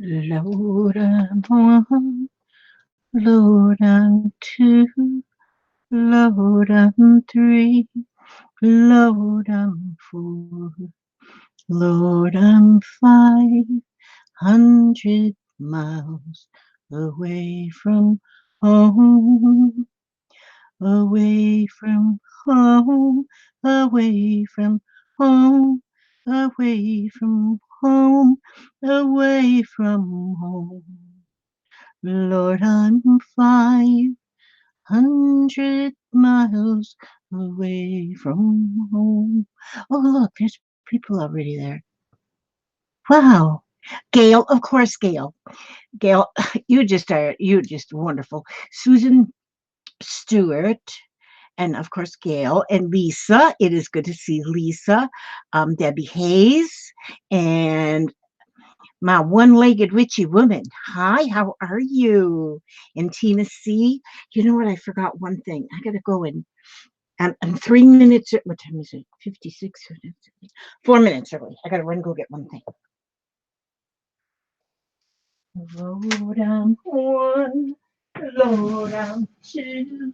Lord, I'm one, Lord, I'm two, Lord, I'm three, Lord, I'm four, Lord, I'm 500 miles away from home, away from home, away from home, away from home, away from home. Lord, I'm 500 miles away from home. Oh, look, there's people already there. Wow. Gail, of course, Gail. Gail, you just wonderful. Susan Stewart, and of course, Gail and Lisa. It is good to see Lisa, Debbie Hayes, and my one-legged witchy woman. Hi, how are you? And Tina C. You know what? I forgot one thing. I gotta go in. I'm 3 minutes. What time is it? 56 minutes. 4 minutes early. I gotta run and go get one thing. Lord, I'm one. Lord, I'm two.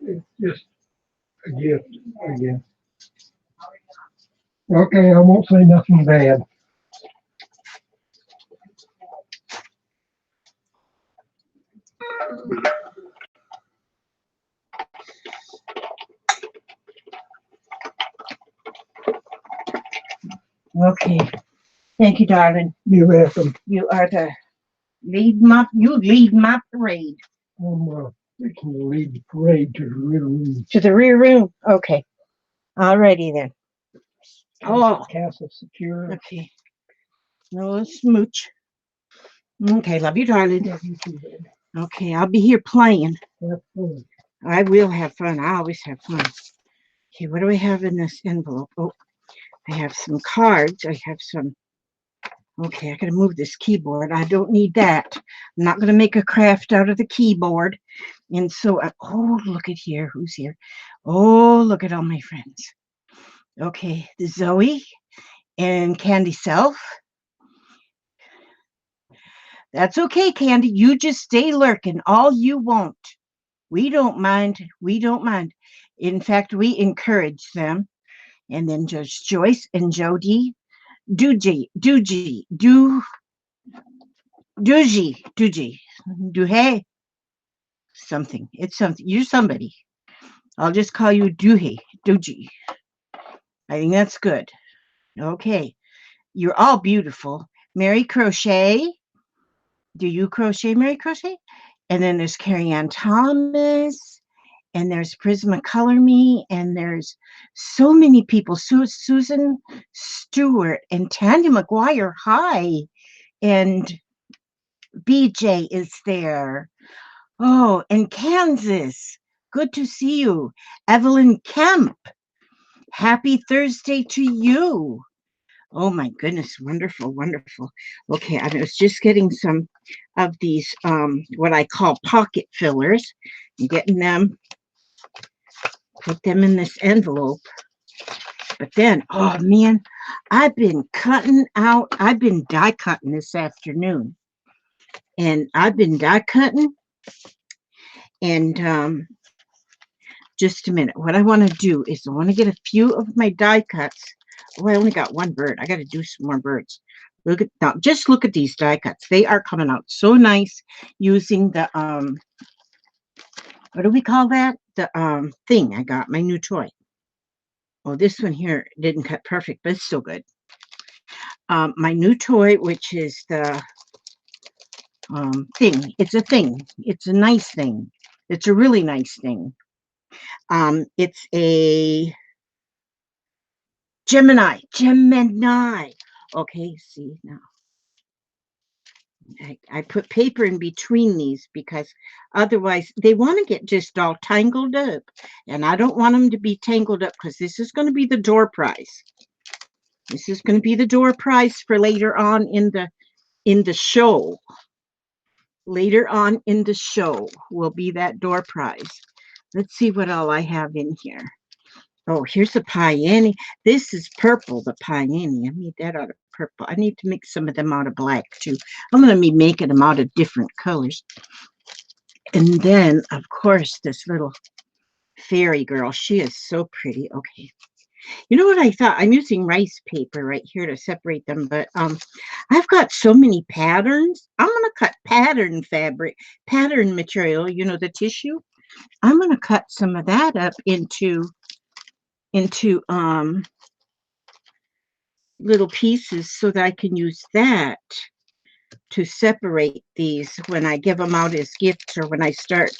It's just a gift again. Okay, I won't say nothing bad. Okay. Thank you, darling. You're welcome. You are the lead my parade. I'm fixing to lead the parade to the rear room. To the rear room. Okay. Alrighty then. Oh. Castle secure. Okay. No smooch. Okay, love you, darling. Love you too, babe. Okay, I'll be here playing. Have fun. I will have fun. I always have fun. Okay, what do I have in this envelope? Oh, I have some cards. I have some. Okay, I gotta move this keyboard. I don't need that. I'm not gonna make a craft out of the keyboard. And so, oh, look at here. Who's here? Oh, look at all my friends. Okay, the Zoe and Candy Self. That's okay, Candy. You just stay lurking all you want. We don't mind. We don't mind. In fact, we encourage them. And then Judge Joyce and Jody. Doogie, do hey, something. It's something. You're somebody. I'll just call you Doogie. I think that's good. Okay. You're all beautiful. Mary Crochet. Do you crochet, Mary Crochet? And then there's Carrie Ann Thomas. And there's Prisma Color Me. And there's so many people. Susan Stewart and Tanya McGuire. Hi. And BJ is there. Oh, and Kansas. Good to see you. Evelyn Kemp. Happy Thursday to you. Oh my goodness, wonderful, wonderful. Okay, I was just getting some of these, what I call pocket fillers, and getting them, put them in this envelope. But then, oh man, I've been die cutting this afternoon. And I've been die cutting, and just a minute. What I want to do is I want to get a few of my die cuts. Oh, I only got one bird. I got to do some more birds. Look at now. Just look at these die cuts. They are coming out so nice using the what do we call that? The thing I got, my new toy. Oh, this one here didn't cut perfect, but it's still good. My new toy, which is the thing. It's a thing. It's a nice thing. It's a really nice thing. It's a Gemini. Okay, see now. I put paper in between these because otherwise they want to get just all tangled up. And I don't want them to be tangled up because this is going to be the door prize. This is going to be the door prize for later on in the show. Later on in the show will be that door prize. Let's see what all I have in here. Oh, here's the peony. This is purple, the peony. I made that out of purple. I need to make some of them out of black too. I'm going to be making them out of different colors. And then, of course, this little fairy girl. She is so pretty. Okay. You know what I thought? I'm using rice paper right here to separate them, but I've got so many patterns. I'm going to cut pattern material, you know, the tissue. I'm going to cut some of that up into little pieces so that I can use that to separate these when I give them out as gifts or when I start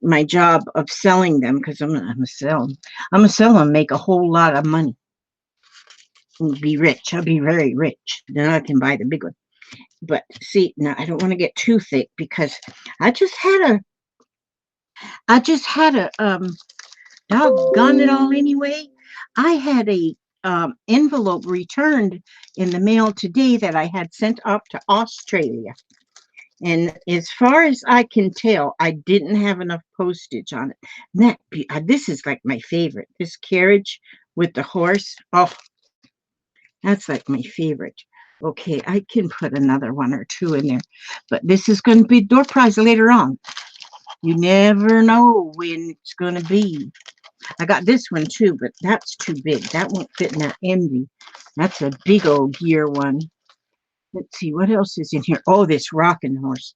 my job of selling them, because I'm gonna sell them. I'm gonna sell them, make a whole lot of money, and be rich. I'll be very rich. Then I can buy the big one. But see, now I don't want to get too thick because I just had a doggone it all anyway. I had a envelope returned in the mail today that I had sent up to Australia. And as far as I can tell, I didn't have enough postage on it. This is like my favorite. This carriage with the horse. Oh, that's like my favorite. Okay, I can put another one or two in there. But this is going to be door prize later on. You never know when it's going to be. I got this one too, but that's too big. That won't fit in that envy. That's a big old gear one. Let's see, what else is in here? Oh, this rocking horse.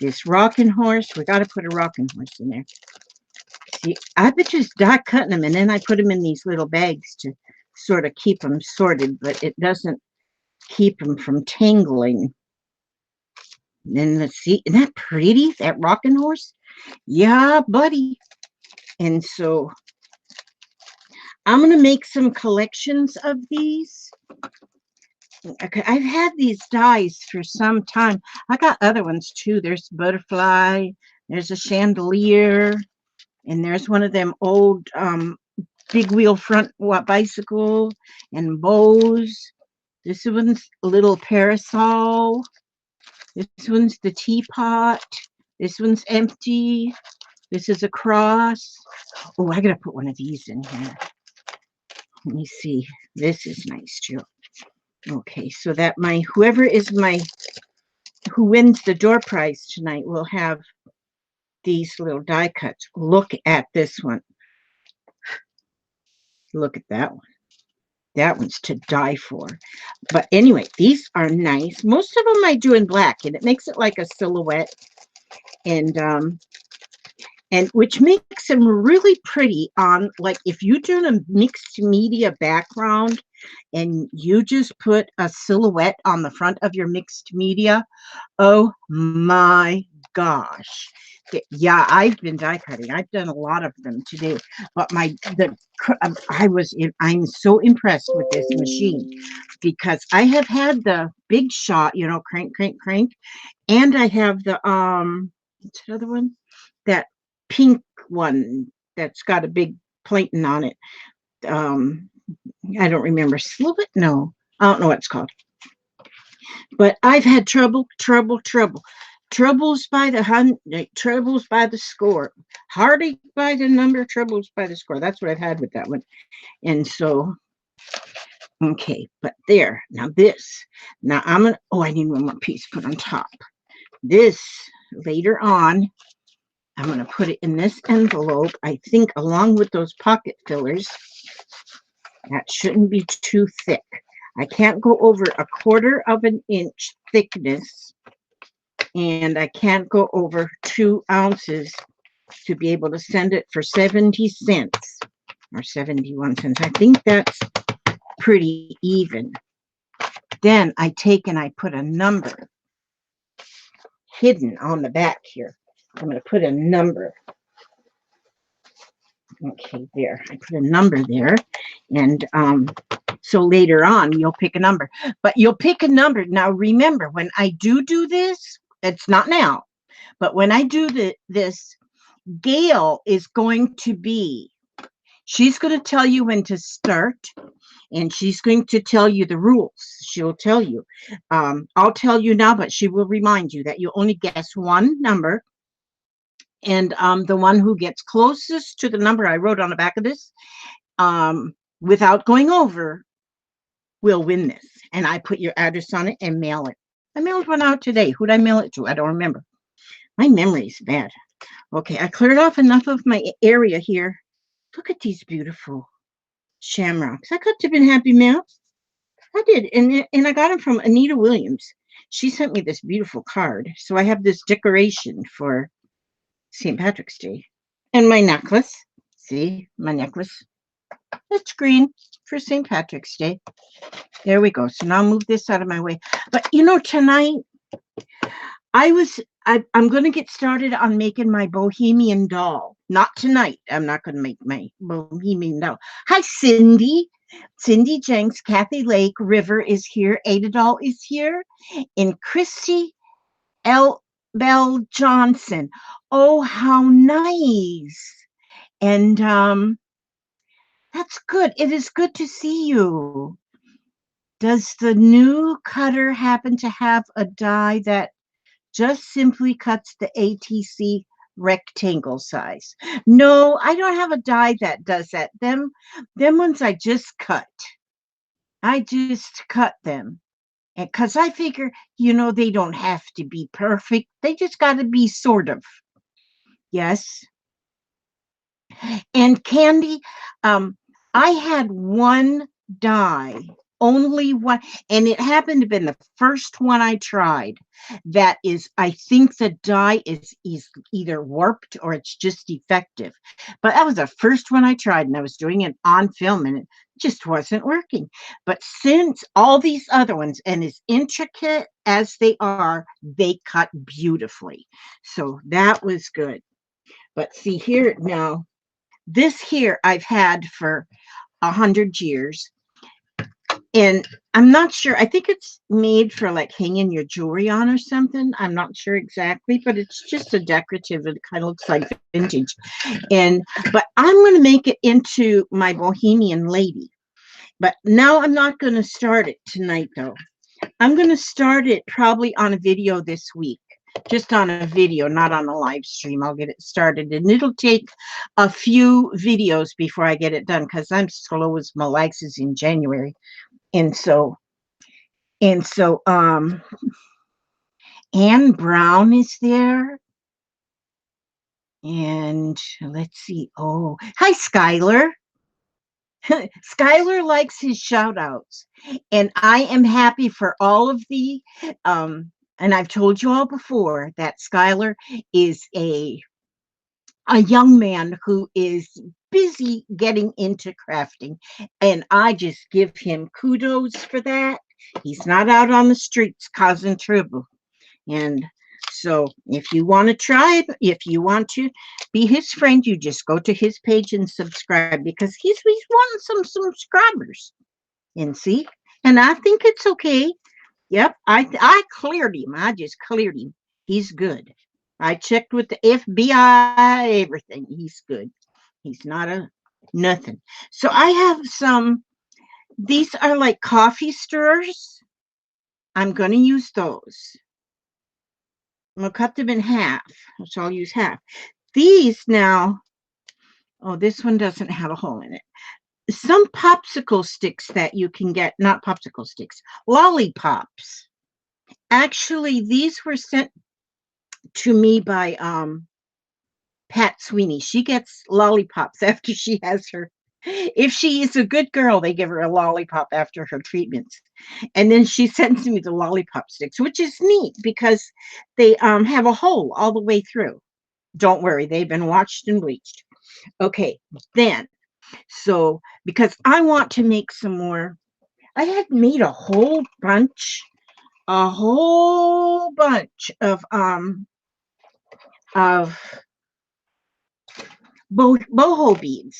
This rocking horse. We got to put a rocking horse in there. See, I've been just die cutting them, and then I put them in these little bags to sort of keep them sorted, but it doesn't keep them from tangling. And then let's see, isn't that pretty? That rocking horse? Yeah, buddy. And so I'm going to make some collections of these. Okay, I've had these dies for some time. I got other ones too. There's a butterfly, there's a chandelier, and there's one of them old big wheel front bicycle and bows. This one's a little parasol. This one's the teapot. This one's empty. This is a cross. Oh, I gotta put one of these in here. Let me see. This is nice too. Okay, so that who wins the door prize tonight will have these little die cuts. Look at this one. Look at that one. That one's to die for. But anyway, these are nice. Most of them I do in black, and it makes it like a silhouette, and which makes them really pretty on, like, if you do a mixed media background and you just put a silhouette on the front of your mixed media. Oh my gosh. Yeah, I've been die cutting. I've done a lot of them today, but I'm so impressed with this machine because I have had the big shot, you know, crank, crank, crank, and I have the what's the other one? That pink one that's got a big plating on it. I don't remember. Slovet? No, I don't know what it's called. But I've had troubles by the troubles by the score, heartache by the number, troubles by the score. That's what I've had with that one. And so, okay, but there. Now this. Now I'm gonna. Oh, I need one more piece put on top. This later on. I'm going to put it in this envelope. I think along with those pocket fillers. That shouldn't be too thick. I can't go over 1/4 of an inch thickness, and I can't go over 2 ounces to be able to send it for 70 cents or 71 cents. I think that's pretty even. Then I take and I put a number hidden on the back here. I'm going to put a number. Okay, there. I put a number there. And so later on, you'll pick a number. But you'll pick a number. Now, remember, when I do this, it's not now. But when I do this, Gail is going to be, she's going to tell you when to start. And she's going to tell you the rules. She'll tell you. I'll tell you now, but she will remind you that you only guess one number. And the one who gets closest to the number I wrote on the back of this without going over, will win this. And I put your address on it and mail it. I mailed one out today. Who'd I mail it to? I don't remember. My memory's bad. Okay, I cleared off enough of my area here. Look at these beautiful shamrocks. I could have been Happy Mail. I did, and I got them from Anita Williams. She sent me this beautiful card, so I have this decoration for St. Patrick's Day. And my necklace. See, my necklace. It's green for St. Patrick's Day. There we go. So now I'll move this out of my way. But tonight I'm going to get started on making my bohemian doll. Not tonight. I'm not going to make my bohemian doll. Hi, Cindy. Cindy Jenks, Kathy Lake, River is here. Ada Doll is here. And Christy L. Bell Johnson. Oh, how nice. And that's good. It is good to see you. Does the new cutter happen to have a die that just simply cuts the ATC rectangle size? No, I don't have a die that does that. Them ones I just cut. I just cut them. And because I figure, they don't have to be perfect. They just got to be sort of. Yes. And Candy, I had one die, only one, and it happened to have been the first one I tried. That is, I think the die is either warped or it's just defective. But that was the first one I tried, and I was doing it on film, and it just wasn't working. But since all these other ones, and as intricate as they are, they cut beautifully. So that was good. But see here now, this here I've had for 100 years. And I'm not sure. I think it's made for like hanging your jewelry on or something. I'm not sure exactly, but it's just a decorative. It kind of looks like vintage. But I'm going to make it into my bohemian lady. But now I'm not going to start it tonight, though. I'm going to start it probably on a video this week. Just on a video, not on a live stream. I'll get it started, and it'll take a few videos before I get it done because I'm slow as molasses in January. And so Anne Brown is there. And let's see. Oh, hi, Skylar. Skylar likes his shout outs. And I am happy for all of the and I've told you all before that Skylar is a young man who is busy getting into crafting, and I just give him kudos for that. He's not out on the streets causing trouble. And so if you want to try it, if you want to be his friend, you just go to his page and subscribe, because he's wanting some subscribers. And see, and I think it's okay. Yep, I cleared him. I just cleared him. He's good. I checked with the FBI, everything. He's good. He's not a nothing. So I have some, these are like coffee stirrers. I'm going to use those. I'm going to cut them in half. So I'll use half. These now, oh, this one doesn't have a hole in it. Some popsicle sticks that you can get, not popsicle sticks, lollipops. Actually, these were sent to me by Pat Sweeney. She gets lollipops after she has her. If she is a good girl, they give her a lollipop after her treatments. And then she sends me the lollipop sticks, which is neat because they have a hole all the way through. Don't worry, they've been washed and bleached. Okay, then, so because I want to make some more, I had made a whole bunch of boho beads.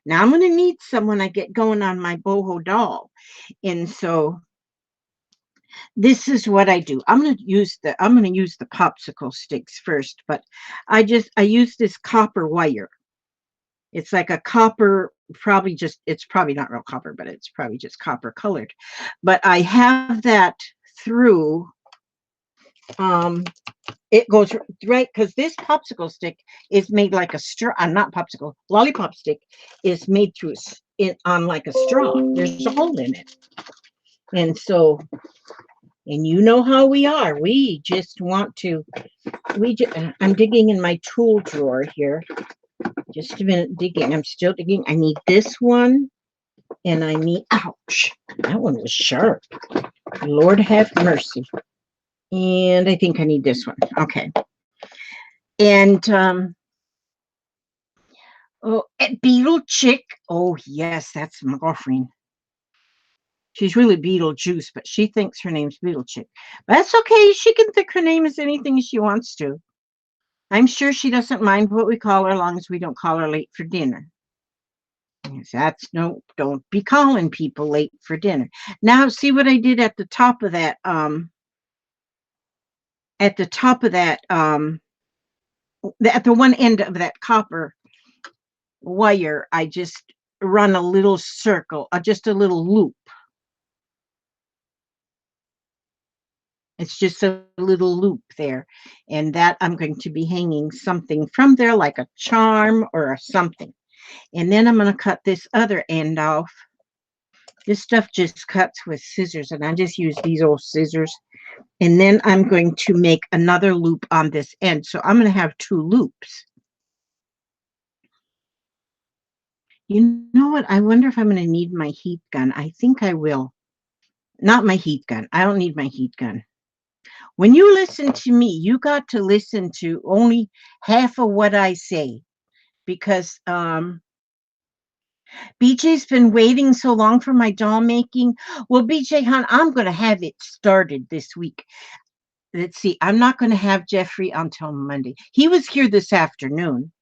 Now I'm going to need some when I get going on my boho doll. And so this is what I do. I'm going to use the popsicle sticks first, but I use this copper wire. It's like a copper, it's probably not real copper, but it's probably just copper colored. But I have that through, it goes right, because this popsicle stick is made like a straw, not popsicle, lollipop stick is made through, on like a straw. There's a hole in it. And so, and you know how we are. We just want to, I'm digging in my tool drawer here. Just a minute, digging. I'm still digging. I need this one. And I need, ouch, that one was sharp. Lord have mercy. And I think I need this one. Okay. And, oh, Beetle Chick. Oh, yes, that's my girlfriend. She's really Beetlejuice, but she thinks her name's Beetle Chick. But that's okay. She can think her name as anything she wants to. I'm sure she doesn't mind what we call her, as long as we don't call her late for dinner. That's no, don't be calling people late for dinner. Now, see what I did at the top of that, at the one end of that copper wire, I just run a little circle, just a little loop. It's just a little loop there. And that I'm going to be hanging something from there, like a charm or a something. And then I'm going to cut this other end off. This stuff just cuts with scissors, and I just use these old scissors. And then I'm going to make another loop on this end. So I'm going to have 2 loops. You know what? I wonder if I'm going to need my heat gun. I think I will. Not my heat gun. I don't need my heat gun. When you listen to me, you got to listen to only half of what I say, because BJ's been waiting so long for my doll making. Well, BJ, hon, I'm going to have it started this week. Let's see. I'm not going to have Jeffrey until Monday. He was here this afternoon.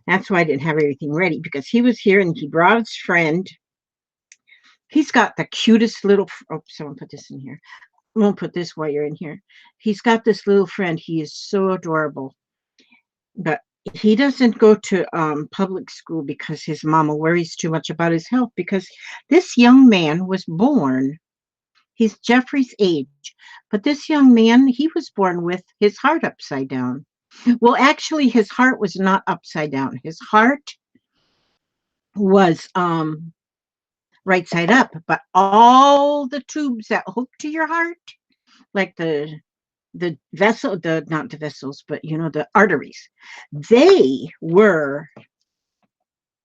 That's why I didn't have everything ready, because he was here and he brought his friend. He's got the cutest little, oh, someone put this in here. I won't put this wire in here. He's got this little friend. He is so adorable. But he doesn't go to public school because his mama worries too much about his health, because this young man was born. He's Jeffrey's age. But this young man, he was born with his heart upside down. Well, actually, his heart was not upside down. His heart was right side up, but all the tubes that hook to your heart, like the vessel, not the vessels, but you know, the arteries, they were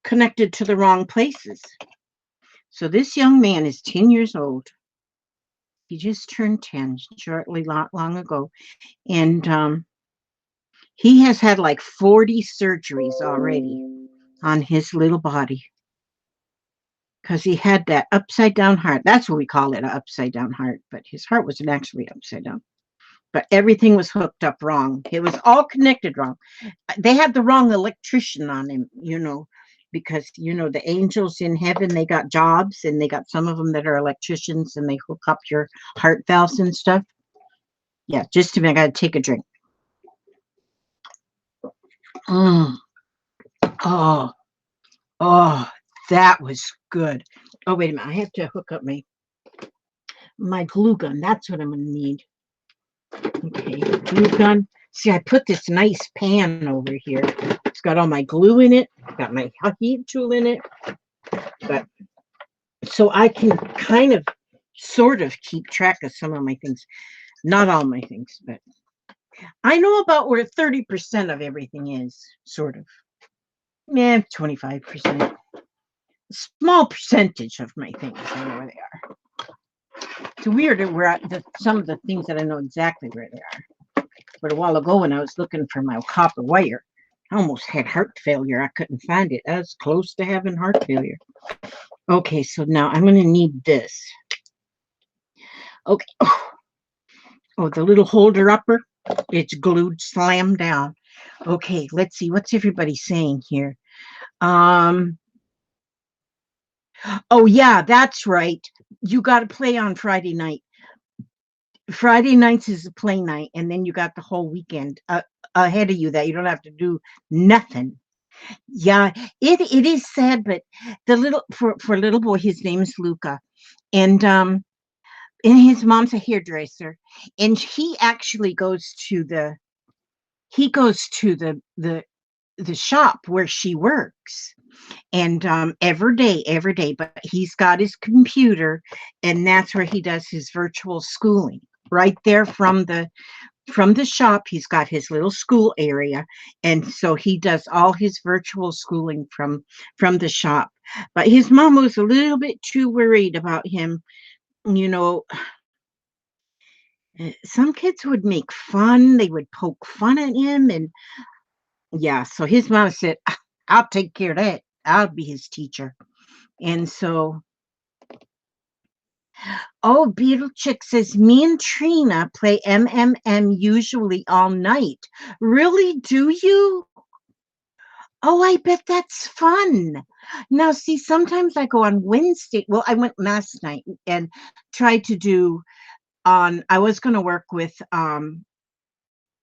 connected to the wrong places. So this young man is 10 years old. He just turned 10 shortly, not long ago. And he has had like 40 surgeries already on his little body, because he had that upside down heart. That's what we call it, an upside down heart. But his heart wasn't actually upside down. But everything was hooked up wrong. It was all connected wrong. They had the wrong electrician on him, you know, because, you know, the angels in heaven, they got jobs, and they got some of them that are electricians, and they hook up your heart valves and stuff. Yeah, just a minute. I got to take a drink. Mm. Oh, oh, that was good. Oh, wait a minute. I have to hook up my glue gun. That's what I'm going to need. Okay, glue gun. See, I put this nice pan over here. It's got all my glue in it. Got my heat tool in it. But so I can kind of sort of keep track of some of my things. Not all my things, but I know about where 30% of everything is, sort of. Yeah, 25%. Small percentage of my things, I know where they are. It's weird where some of the things that I know exactly where they are. But a while ago, when I was looking for my copper wire, I almost had heart failure. I couldn't find it. I was close to having heart failure. Okay, so now I'm going to need this. Okay. Oh, the little holder upper, it's glued, slammed down. Okay, let's see. What's everybody saying here? Oh, yeah, that's right. You got to play on Friday night. Friday nights is a play night, and then you got the whole weekend ahead of you that you don't have to do nothing. Yeah, it is sad, but the little for little boy, his name is Luca, and his mom's a hairdresser, and he actually goes to the shop where she works, and every day. But he's got his computer, and that's where he does his virtual schooling. Right there from the shop, he's got his little school area, and so he does all his virtual schooling from the shop. But his mom was a little bit too worried about him. You know, some kids would make fun, they would poke fun at him, and yeah, so his mom said, I'll take care of that. I'll be his teacher. And so, oh, Beetle Chick says, me and Trina play MMM usually all night. Really, do you? Oh, I bet that's fun. Now, see, sometimes I go on Wednesday. Well, I went last night and tried to do I was going to work with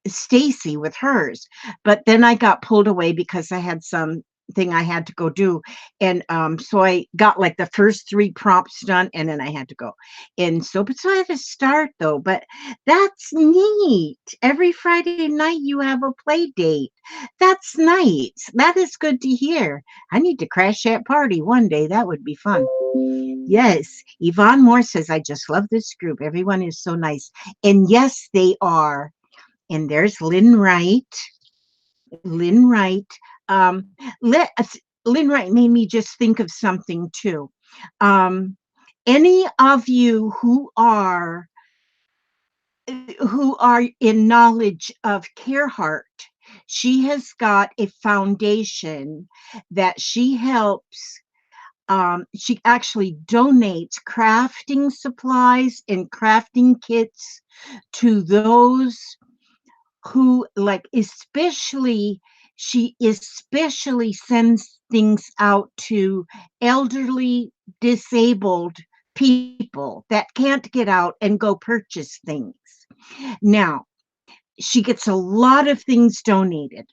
Stacy with hers, but then I got pulled away because I had some thing I had to go do. And so I got like the first three prompts done and then I had to go. And so, but so I had to start though, but that's neat. Every Friday night you have a play date. That's nice. That is good to hear. I need to crash that party one day. That would be fun. Yes. Yvonne Moore says, I just love this group. Everyone is so nice. And yes, they are. And there's Lynn Wright. Lynn Wright. Um, let, Lynn Wright made me just think of something too. Um, any of you who are in knowledge of Carehart, she has got a foundation that she helps. She actually donates crafting supplies and crafting kits to those who like she especially sends things out to elderly disabled people that can't get out and go purchase things. Now she gets a lot of things donated,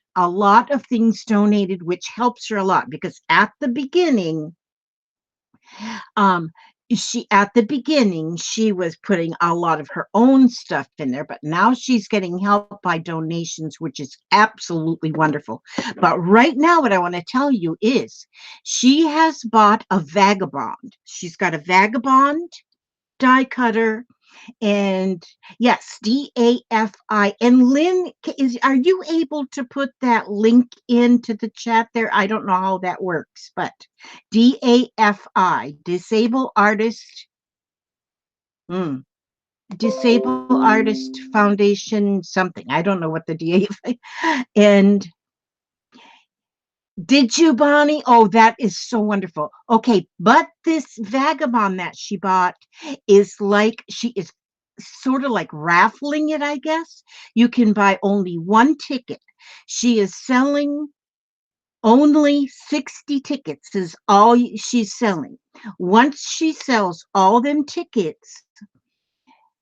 which helps her a lot because at the beginning um, she was putting a lot of her own stuff in there, but now she's getting help by donations, which is absolutely wonderful. But right now, what I want to tell you is she has bought a Vagabond. She's got a Vagabond die cutter. And yes, DAFI. And Lynn, are you able to put that link into the chat there? I don't know how that works, but DAFI, Disabled Artist, Disabled Artist Foundation, something. I don't know what the DAFI. And did you, Bonnie? Oh, that is so wonderful. Okay, but this Vagabond that she bought is like, she is sort of like raffling it, I guess. You can buy only one ticket. She is selling only 60 tickets, is all she's selling. Once she sells all them tickets,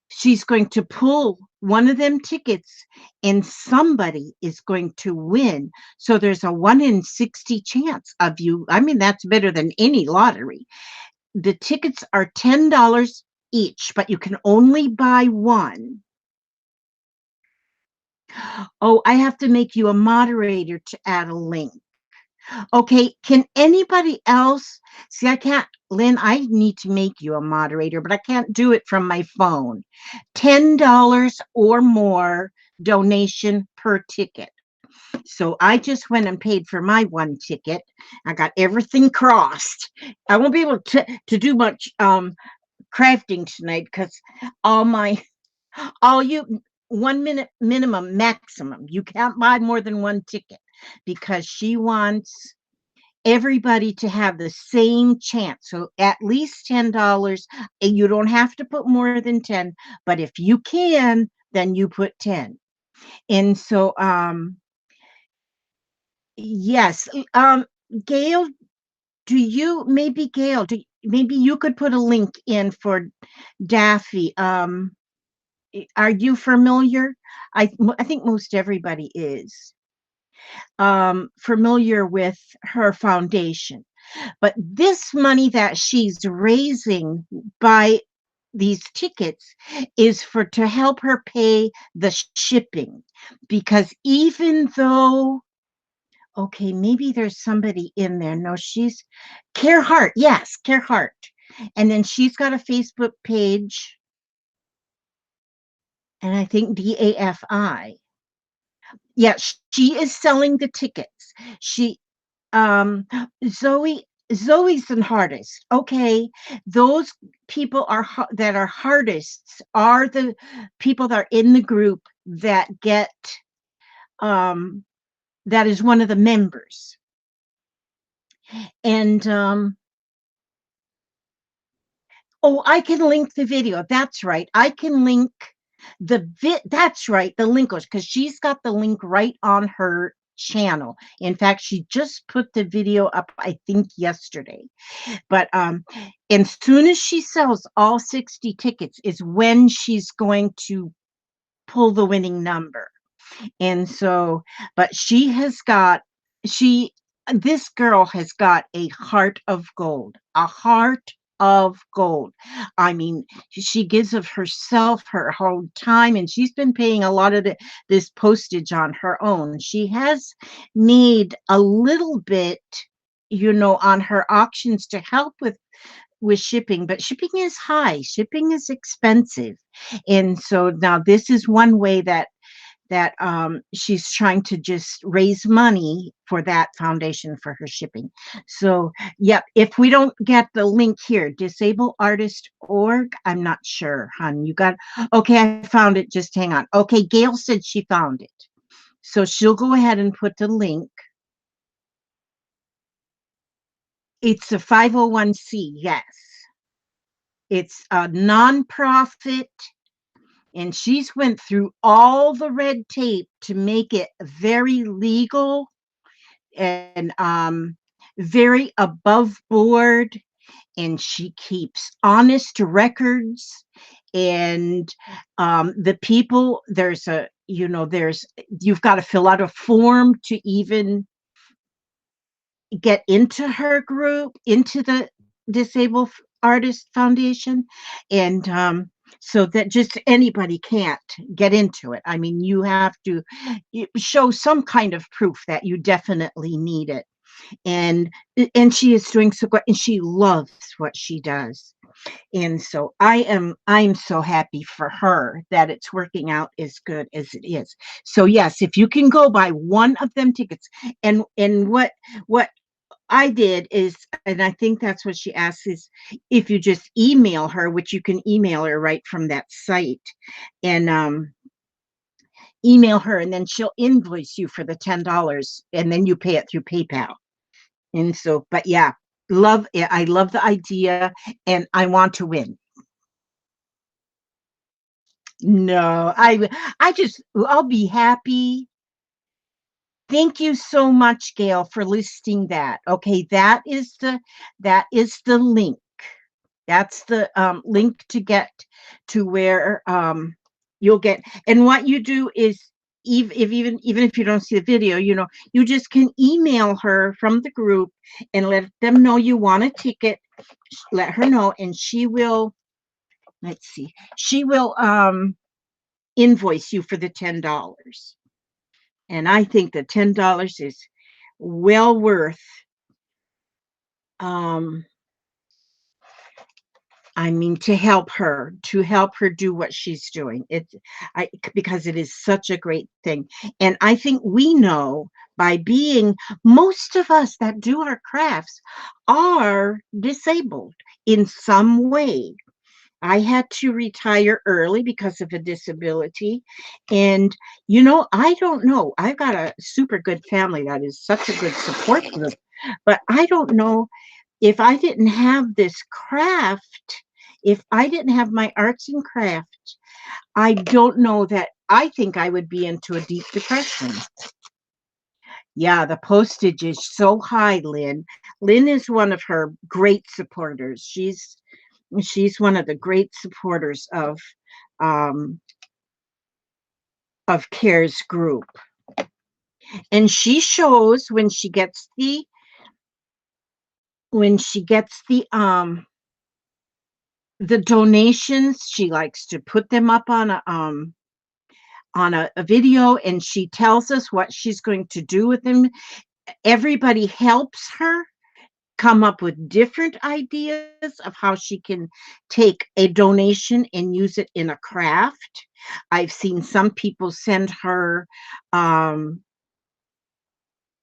she's going to pull one of them tickets and somebody is going to win. So there's a 1 in 60 chance of you. I mean, that's better than any lottery. The tickets are $10 each, but you can only buy one. Oh, I have to make you a moderator to add a link. Okay, can anybody else see? I can't, Lynn, I need to make you a moderator, but I can't do it from my phone. $10 or more donation per ticket. So I just went and paid for my one ticket. I got everything crossed. I won't be able to do much crafting tonight because all you 1 minute minimum maximum. You can't buy more than one ticket because she wants everybody to have the same chance. So at least $10. And you don't have to put more than 10, but if you can, then you put 10. And so yes, Gail, do you maybe Gail, maybe you could put a link in for Daffy. Are you familiar? I think most everybody is familiar with her foundation. But this money that she's raising by these tickets is for to help her pay the shipping, because even though Okay, maybe there's somebody in there. No, she's Care Heart. Yes, Care Heart. And then she's got a Facebook page, and I think DAFI. Yeah, she is selling the tickets. She um Zoe Zoe's an artist. Okay, those people that are artists are the people that are in the group that get um that is one of the members. And oh, I can link the video. That's right. I can link that's right, the link because she's got the link right on her channel. In fact, she just put the video up, I think, yesterday. But as soon as she sells all 60 tickets is when she's going to pull the winning number. And so, but she this girl has got a heart of gold, a heart of gold. I mean, she gives of herself, her whole time, and she's been paying a lot of this postage on her own. She has made a little bit, on her auctions to help with shipping, but shipping is high, shipping is expensive. And so now this is one way that she's trying to just raise money for that foundation for her shipping. So, yep, if we don't get the link here, disabledartist.org, I'm not sure, hon. Okay, I found it. Just hang on. Okay, Gail said she found it. So she'll go ahead and put the link. It's a 501c, yes. It's a nonprofit, and she's went through all the red tape to make it very legal and very above board, and she keeps honest records. And the people, you've got to fill out a form to even get into her group, into the Disabled Artist Foundation. And so that just anybody can't get into it. I mean, you have to show some kind of proof that you definitely need it. And she is doing so good, and she loves what she does. And so I'm so happy for her that it's working out as good as it is. So yes, if you can go buy one of them tickets, and what I did is, and I think that's what she asks, is if you just email her, which you can email her right from that site, and email her, and then she'll invoice you for the $10, and then you pay it through PayPal. And so, but yeah, love it. I love the idea, and I want to win. No, I'll be happy. Thank you so much, Gail, for listing that. Okay, that is the link. That's the link to get to where you'll get. And what you do is, even if you don't see the video, you just can email her from the group and let them know you want a ticket. Let her know, and she will. Let's see. She will invoice you for the $10. And I think the $10 is well worth. Um, I mean, to help her do what she's doing. Because it is such a great thing. And I think we know by being, most of us that do our crafts are disabled in some way. I had to retire early because of a disability. And, I don't know. I've got a super good family that is such a good support group. But I don't know if I didn't have this craft, if I didn't have my arts and craft, I don't know that I think I would be into a deep depression. Yeah, the postage is so high, Lynn. Lynn is one of her great supporters. She's one of the great supporters um, of CARE's group. And she shows when she gets the donations, she likes to put them up on a video, and she tells us what she's going to do with them. everybody helps her come up with different ideas of how she can take a donation and use it in a craft. I've seen some people send her um,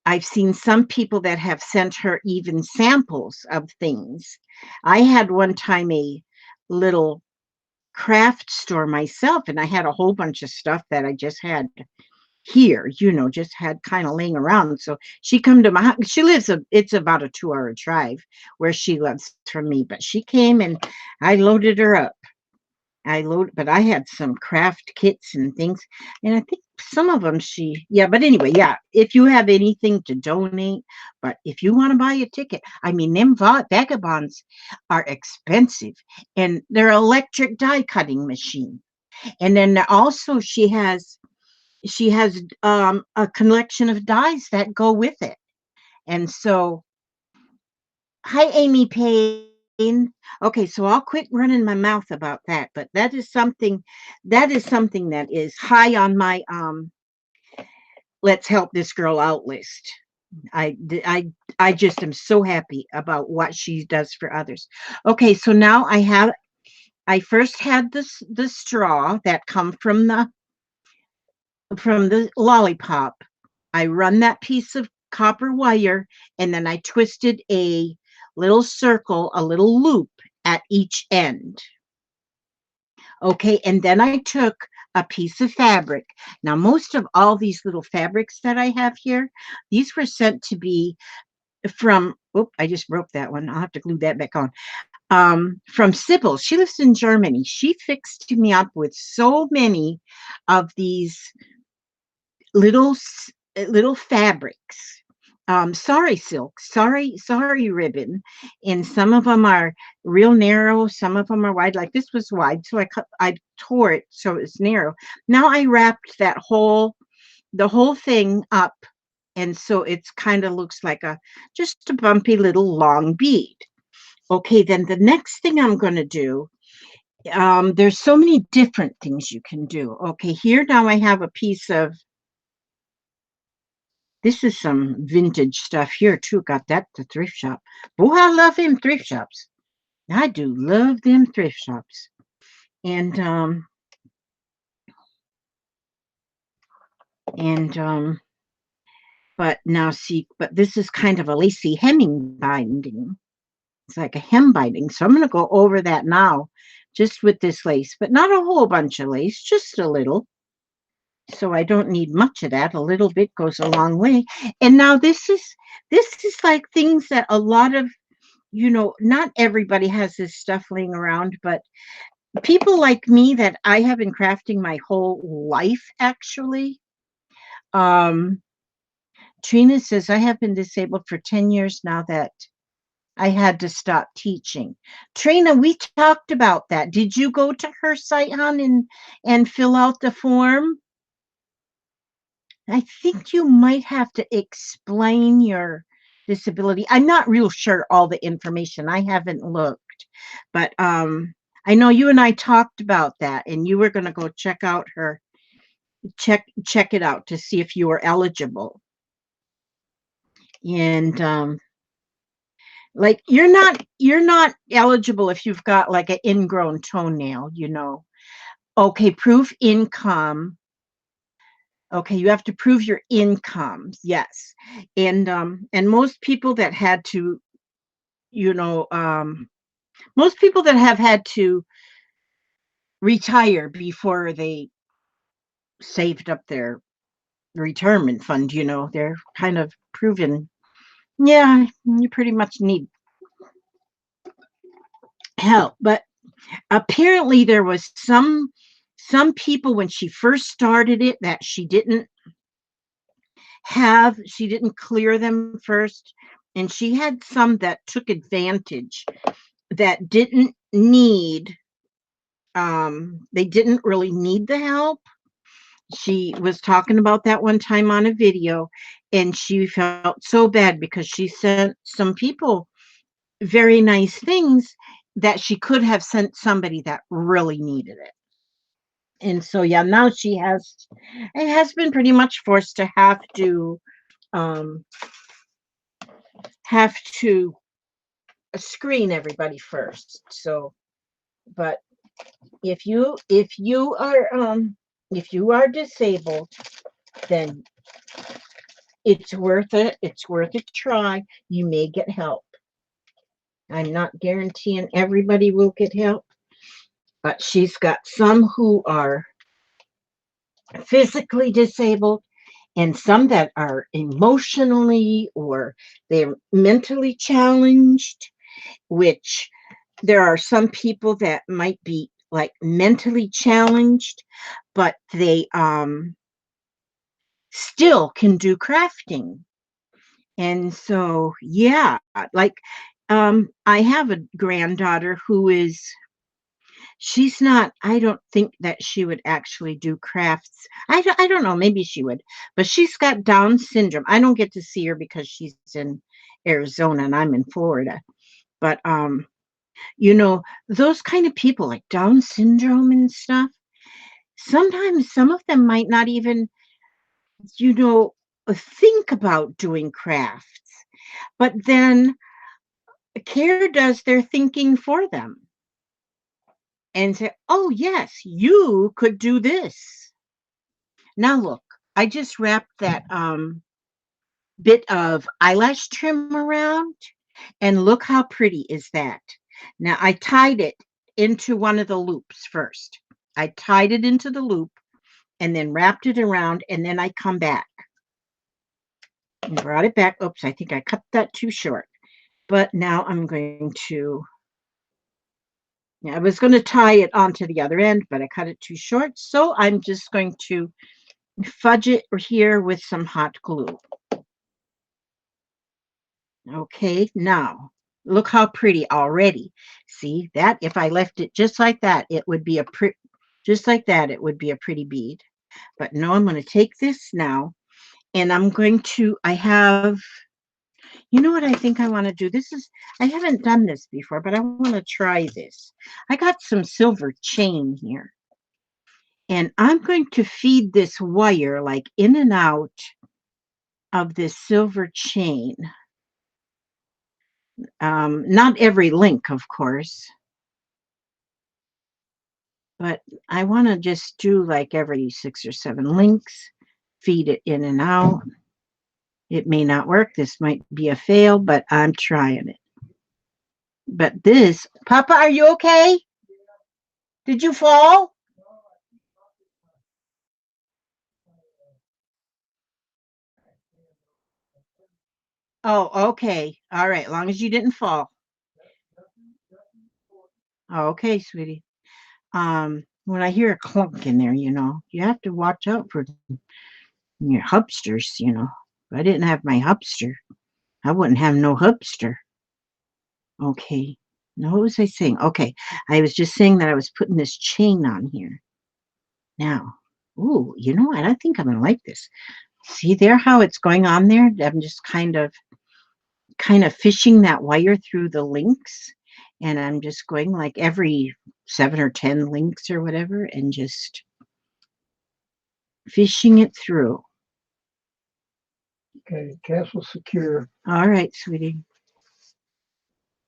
I've seen some people that have sent her even samples of things. I had one time a little craft store myself, and I had a whole bunch of stuff that I just had here, just had kind of laying around. So she come to my house. She lives it's about a 2-hour drive where she lives from me, but she came and I loaded her up. But I had some craft kits and things, and I think some of them yeah. But anyway, yeah. If you have anything to donate, but if you want to buy a ticket, I mean, them vagabonds are expensive, and they're electric die cutting machine. And then also she has a collection of dies that go with it. And so, hi, Amy Payne. Okay, so I'll quit running my mouth about that, but that is something that is high on my let's help this girl out list. I just am so happy about what she does for others. Okay, so now I first had the straw that come from the lollipop. I run that piece of copper wire, and then I twisted a little circle, a little loop at each end. Okay, and then I took a piece of fabric. Now, most of all these little fabrics that I have here, these were sent to be from, oh, I just broke that one. I'll have to glue that back on. From Sybil. She lives in Germany. She fixed me up with so many of these little little fabrics. Sari silk, sorry ribbon, and some of them are real narrow. Some of them are wide. Like this was wide, so I tore it so it's narrow. Now I wrapped the whole thing up, and so it's kind of looks like just a bumpy little long bead. Okay, then the next thing I'm going to do. There's so many different things you can do. Okay, here now I have a piece of. This is some vintage stuff here too. Got that at the thrift shop. Boy, I love them thrift shops. I do love them thrift shops. And and but now see, but this is kind of a lacy hemming binding. It's like a hem binding. So I'm gonna go over that now just with this lace, but not a whole bunch of lace, just a little. So I don't need much of that. A little bit goes a long way. And now this is like things that a lot of not everybody has this stuff laying around, but people like me that I have been crafting my whole life, actually. Um, Trina says, I have been disabled for 10 years now that I had to stop teaching. Trina, we talked about that. Did you go to her site, hon, and fill out the form? I think you might have to explain your disability. I'm not real sure all the information. I haven't looked, but I know you and I talked about that, and you were going to go check it out to see if you were eligible. And like you're not eligible if you've got like an ingrown toenail. Okay, proof income. Okay, you have to prove your income. Yes. And most people that had to, you know, most people that have had to retire before they saved up their retirement fund, they're kind of proven, yeah, you pretty much need help. But apparently there was some people when she first started it that she didn't clear them first, and she had some that took advantage that didn't need they didn't really need the help. She was talking about that one time on a video, and she felt so bad because she sent some people very nice things that she could have sent somebody that really needed it. And so yeah, now she has been pretty much forced to have to um have to screen everybody first. So, but if you are disabled, then it's worth it. It's worth a try. You may get help. I'm not guaranteeing everybody will get help, but she's got some who are physically disabled and some that are emotionally or they're mentally challenged, which there are some people that might be like mentally challenged, but they still can do crafting. And so, yeah, like I have a granddaughter who is she's not I don't think that she would actually do crafts. I don't know, maybe she would, but she's got Down syndrome. I don't get to see her because she's in Arizona and I'm in Florida. But those kind of people like Down syndrome and stuff, sometimes some of them might not even, you know, think about doing crafts. But then care does their thinking for them and say, oh, yes, you could do this. Now, look, I just wrapped that bit of eyelash trim around, and look how pretty is that. Now, I tied it into one of the loops first. I tied it into the loop and then wrapped it around, and then I come back and brought it back. Oops, I think I cut that too short. But now I'm going to, I was going to tie it onto the other end, but I cut it too short. So I'm just going to fudge it here with some hot glue. Okay, now look how pretty already. See that? If I left it just like that, it would be just like that, it would be a pretty bead. But no, I'm going to take this now and I have, you know what I think I want to do? I haven't done this before, but I want to try this. I got some silver chain here. And I'm going to feed this wire like in and out of this silver chain. Not every link, of course, but I want to just do like every 6 or 7 links, feed it in and out. It may not work. This might be a fail, but I'm trying it. But this, Papa, are you okay? Did you fall? Oh, okay. All right. As long as you didn't fall. Okay, sweetie. When I hear a clunk in there, you have to watch out for your hubsters. If I didn't have my hubster, I wouldn't have no hubster. Okay. Now, what was I saying? Okay. I was just saying that I was putting this chain on here. Now, ooh, you know what? I think I'm going to like this. See there how it's going on there? I'm just kind of fishing that wire through the links. And I'm just going like every 7 or 10 links or whatever and just fishing it through. Okay, castle secure. All right, sweetie.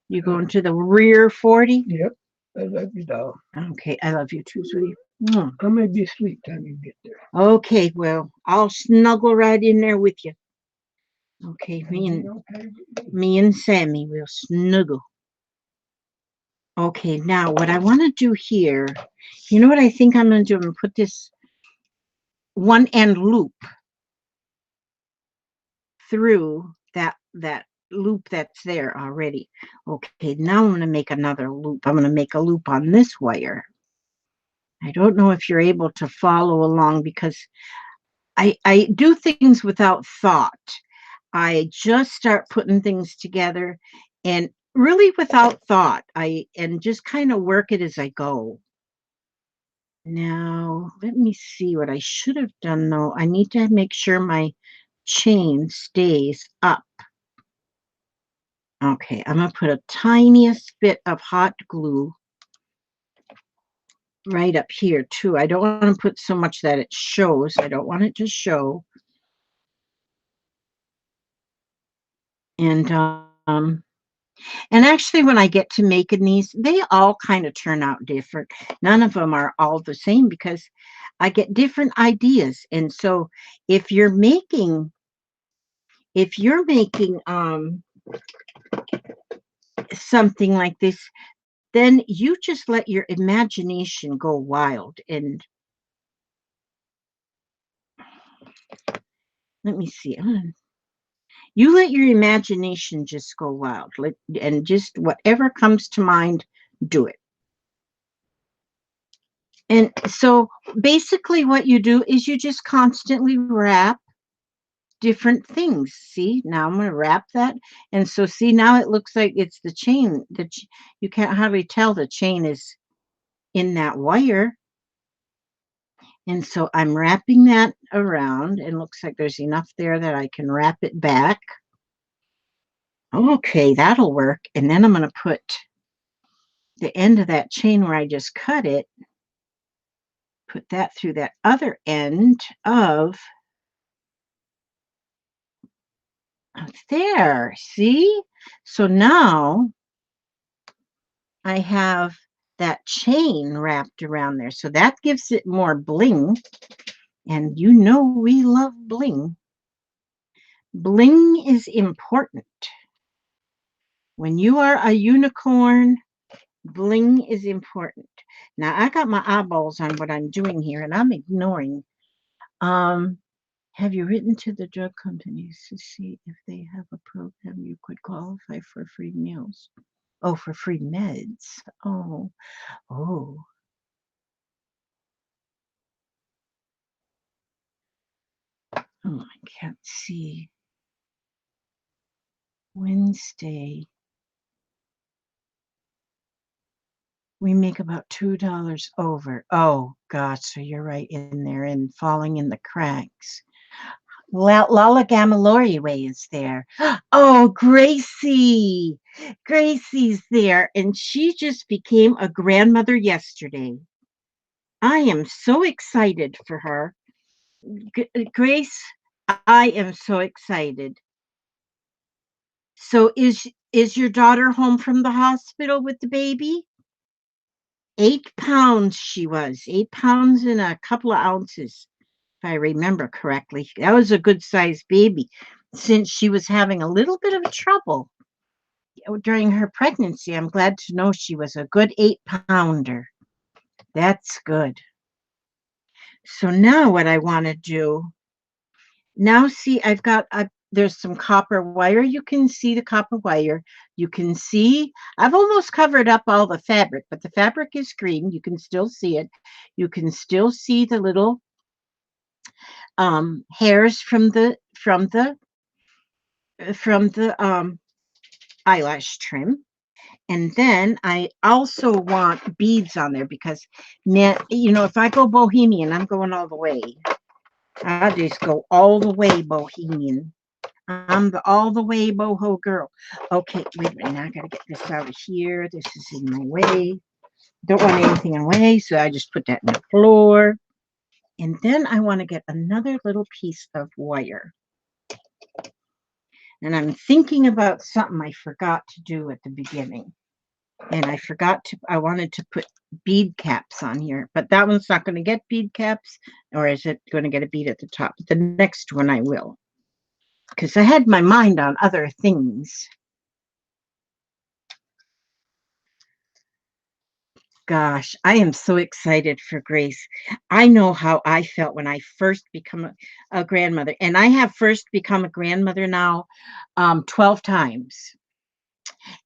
You going to the rear 40? Yep, I love you, doll. Okay, I love you too, sweetie. I may be asleep time you get there. Okay, well, I'll snuggle right in there with you. Okay, me and Sammy will snuggle. Okay, now what I want to do here, you know what I think I'm going to do? I'm going to put this one end loop through that loop that's there already. Okay, now I'm going to make another loop. I'm going to make a loop on this wire. I don't know if you're able to follow along because I do things without thought. I just start putting things together and really without thought. And just kind of work it as I go. Now, let me see what I should have done though. I need to make sure my chain stays up. Okay, I'm going to put a tiniest bit of hot glue right up here too. I don't want to put so much that it shows. I don't want it to show. And and actually, when I get to making these, they all kind of turn out different. None of them are all the same because I get different ideas. And so if you're making something like this, then you just let your imagination go wild. And let me see. You let your imagination just go wild. And just whatever comes to mind, do it. And so basically what you do is you just constantly wrap different things. See, now I'm going to wrap that. And so see, now it looks like it's the chain that you can't hardly tell the chain is in that wire. And so I'm wrapping that around and looks like there's enough there that I can wrap it back. Okay, that'll work. And then I'm going to put the end of that chain where I just cut it, put that through that other end of there. See? So now I have that chain wrapped around there. So that gives it more bling. And you know we love bling. Bling is important. When you are a unicorn, bling is important. Now I got my eyeballs on what I'm doing here and I'm ignoring. Um, have you written to the drug companies to see if they have a program you could qualify for free meals? Oh, for free meds. Oh. Oh, I can't see. Wednesday. We make about $2 over. Oh, gosh. So you're right in there and falling in the cracks. Lala Gamalori Way is there. Oh, Gracie. Gracie's there. And she just became a grandmother yesterday. I am so excited for her. Grace, I am so excited. So is your daughter home from the hospital with the baby? 8 pounds she was, 8 pounds and a couple of ounces, if I remember correctly. That was a good sized baby since she was having a little bit of trouble during her pregnancy. I'm glad to know she was a good 8 pounder. That's good. So now what I want to do, now see, there's some copper wire. You can see the copper wire. You can see, I've almost covered up all the fabric, but the fabric is green. You can still see it. You can still see the little hairs from the eyelash trim. And then I also want beads on there because, if I go bohemian, I'm going all the way. I just go all the way bohemian. I'm the all the way boho girl. Okay, wait a minute. Now I gotta get this out of here. This is in my way. Don't want anything in the way, so I just put that in the floor. And then I want to get another little piece of wire. And I'm thinking about something I forgot to do at the beginning. And I wanted to put bead caps on here, but that one's not going to get bead caps, or is it going to get a bead at the top? The next one I will, because I had my mind on other things. Gosh, I am so excited for Grace. I know how I felt when I first become a grandmother, and I have first become a grandmother now 12 times.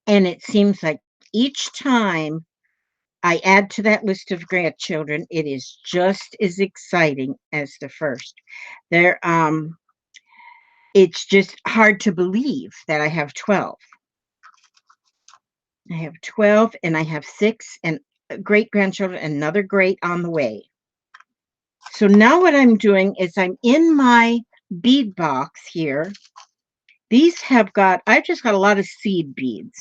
And it seems like each time I add to that list of grandchildren, it is just as exciting as the first. There, it's just hard to believe that I have 12. I have 12 and I have 6 and great grandchildren, another great on the way. So now what I'm doing is I'm in my bead box here. I've just got a lot of seed beads.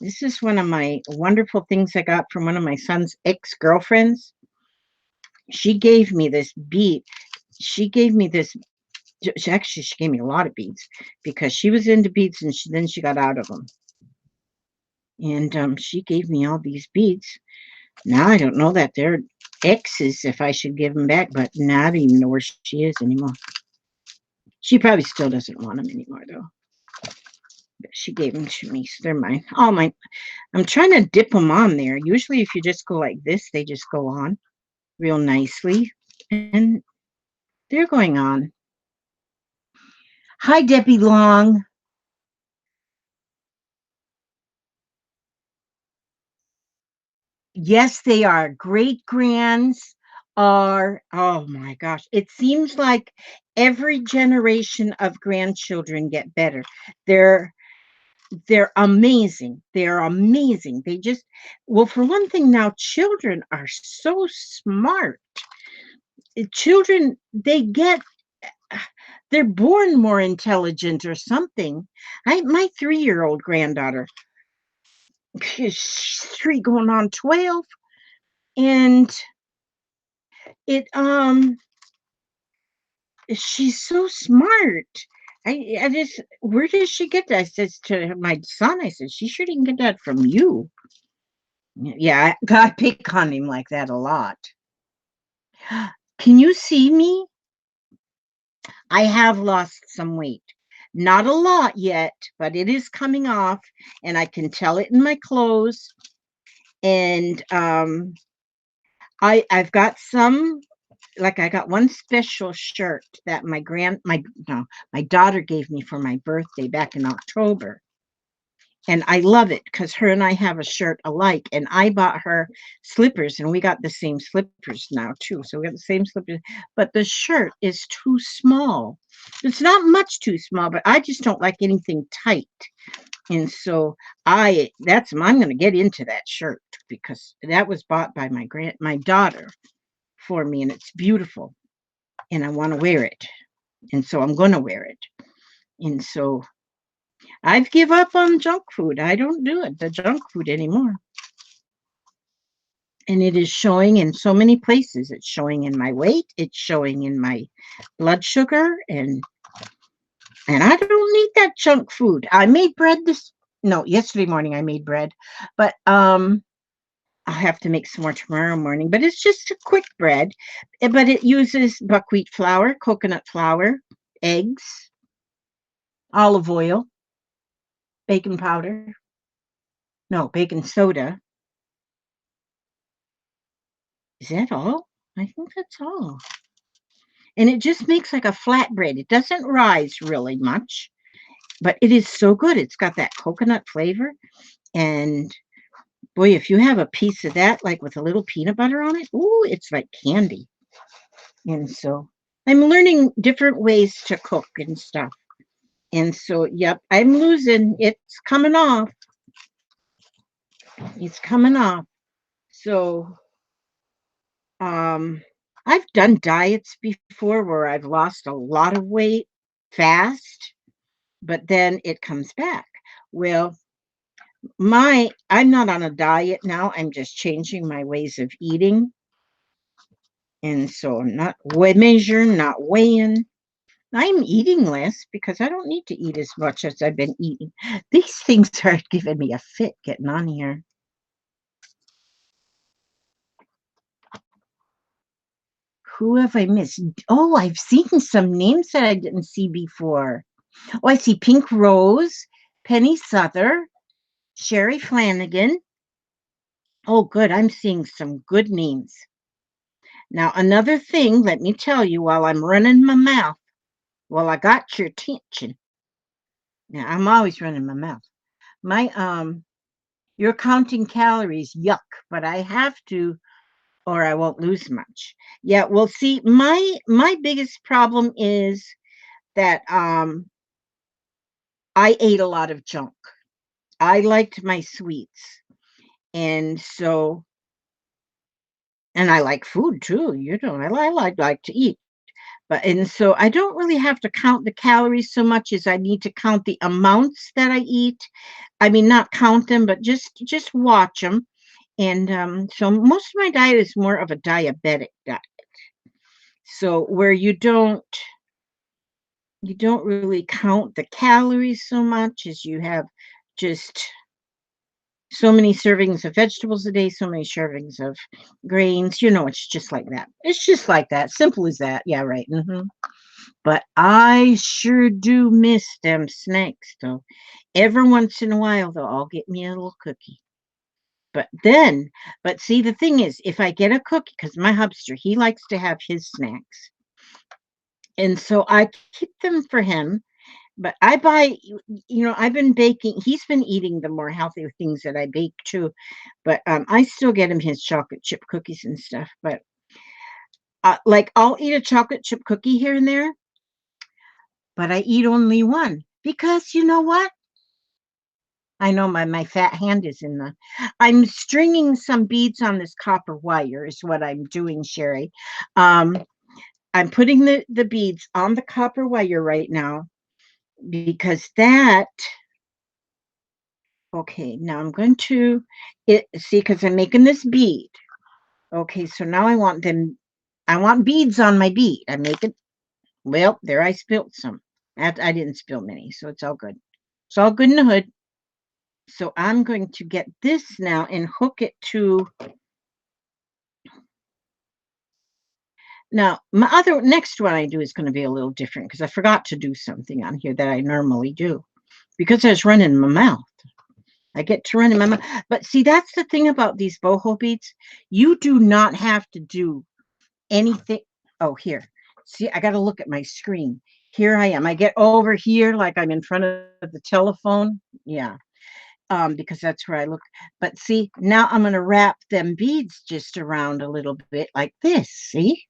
This is one of my wonderful things I got from one of my son's ex-girlfriends. She gave me this bead. She gave me this She gave me a lot of beads because she was into beads and then she got out of them. And she gave me all these beads. Now I don't know that they're exes if I should give them back, but now I don't even know where she is anymore. She probably still doesn't want them anymore though. But she gave them to me, so they're mine. All mine. I'm trying to dip them on there. Usually, if you just go like this, they just go on real nicely, and they're going on. Hi, Debbie Long. Yes, they are. Great grands are, oh my gosh, it seems like every generation of grandchildren get better. They're they're amazing. They're amazing. They just, well, for one thing, now children are so smart. Children, they're born more intelligent or something. My 3-year-old granddaughter, she's 3 going on 12, and it she's so smart. I just, where does she get that? I says to my son, I said, she sure didn't get that from you. Yeah, I pick on him like that a lot. Can you see me? I have lost some weight. Not a lot yet, but it is coming off, and I can tell it in my clothes. And I've got some, like I got one special shirt that my no, my daughter gave me for my birthday back in October. And I love it because her and I have a shirt alike. And I bought her slippers, and we got the same slippers now too. So we got the same slippers, but the shirt is too small. It's not much too small, but I just don't like anything tight. And so I'm going to get into that shirt because that was bought by my daughter for me, and it's beautiful, and I want to wear it, and so I'm going to wear it. And so I've give up on junk food. I don't do it, the junk food anymore. And it is showing in so many places. It's showing in my weight. It's showing in my blood sugar, and I don't need that junk food. I made bread no, yesterday morning I made bread, but I'll have to make some more tomorrow morning. But it's just a quick bread, but it uses buckwheat flour, coconut flour, eggs, olive oil, baking powder. No, baking soda. Is that all? I think that's all. And it just makes like a flatbread. It doesn't rise really much, but it is so good. It's got that coconut flavor. And boy, if you have a piece of that, like with a little peanut butter on it, ooh, it's like candy. And so I'm learning different ways to cook and stuff. And so, yep, I'm losing. It's coming off. It's coming off. So, um, I've done diets before where I've lost a lot of weight fast, but then it comes back. Well, I'm not on a diet now. I'm just changing my ways of eating. And so I'm not measuring, not weighing. I'm eating less because I don't need to eat as much as I've been eating. These things are giving me a fit getting on here. Who have I missed? Oh, I've seen some names that I didn't see before. Oh, I see Pink Rose, Penny Souther, Sherry Flanagan. Oh, good. I'm seeing some good names. Now, another thing, let me tell you while I'm running my mouth. Well, I got your attention. Now, I'm always running my mouth. My you're counting calories, yuck, but I have to or I won't lose much. Yeah, well, see, my biggest problem is that I ate a lot of junk. I liked my sweets. And so and I like food too, I like to eat. But and so I don't really have to count the calories so much as I need to count the amounts that I eat. I mean, not count them, but just watch them. And so most of my diet is more of a diabetic diet. So where you don't you don't really count the calories so much as you have just so many servings of vegetables a day, so many servings of grains. It's just like that. It's just like that. Simple as that. Yeah, right. But I sure do miss them snacks, though. Every once in a while, though, I'll get me a little cookie. But then, but see, the thing is, if I get a cookie, because my hubster, he likes to have his snacks. And so I keep them for him. But I buy, I've been baking. He's been eating the more healthy things that I bake too. But I still get him his chocolate chip cookies and stuff. But like I'll eat a chocolate chip cookie here and there, but I eat only one because you know what? I know my fat hand is in the. I'm stringing some beads on this copper wire is what I'm doing, Sherry. Um, I'm putting the beads on the copper wire right now because that. Okay, now I'm going to see because I'm making this bead. Okay, so now I want them. I want beads on my bead. I'm making. Well, there I spilled some. I didn't spill many, so it's all good. It's all good in the hood. So I'm going to get this now and hook it to. Now, my other next one I do is going to be a little different because I forgot to do something on here that I normally do because I was running my mouth. I get to run in my mouth. But see, that's the thing about these boho beads. You do not have to do anything. Oh, here. See, I got to look at my screen. Here I am. I get over here like I'm in front of the telephone. Yeah. Because that's where I look. But see, now I'm going to wrap them beads just around a little bit like this. See?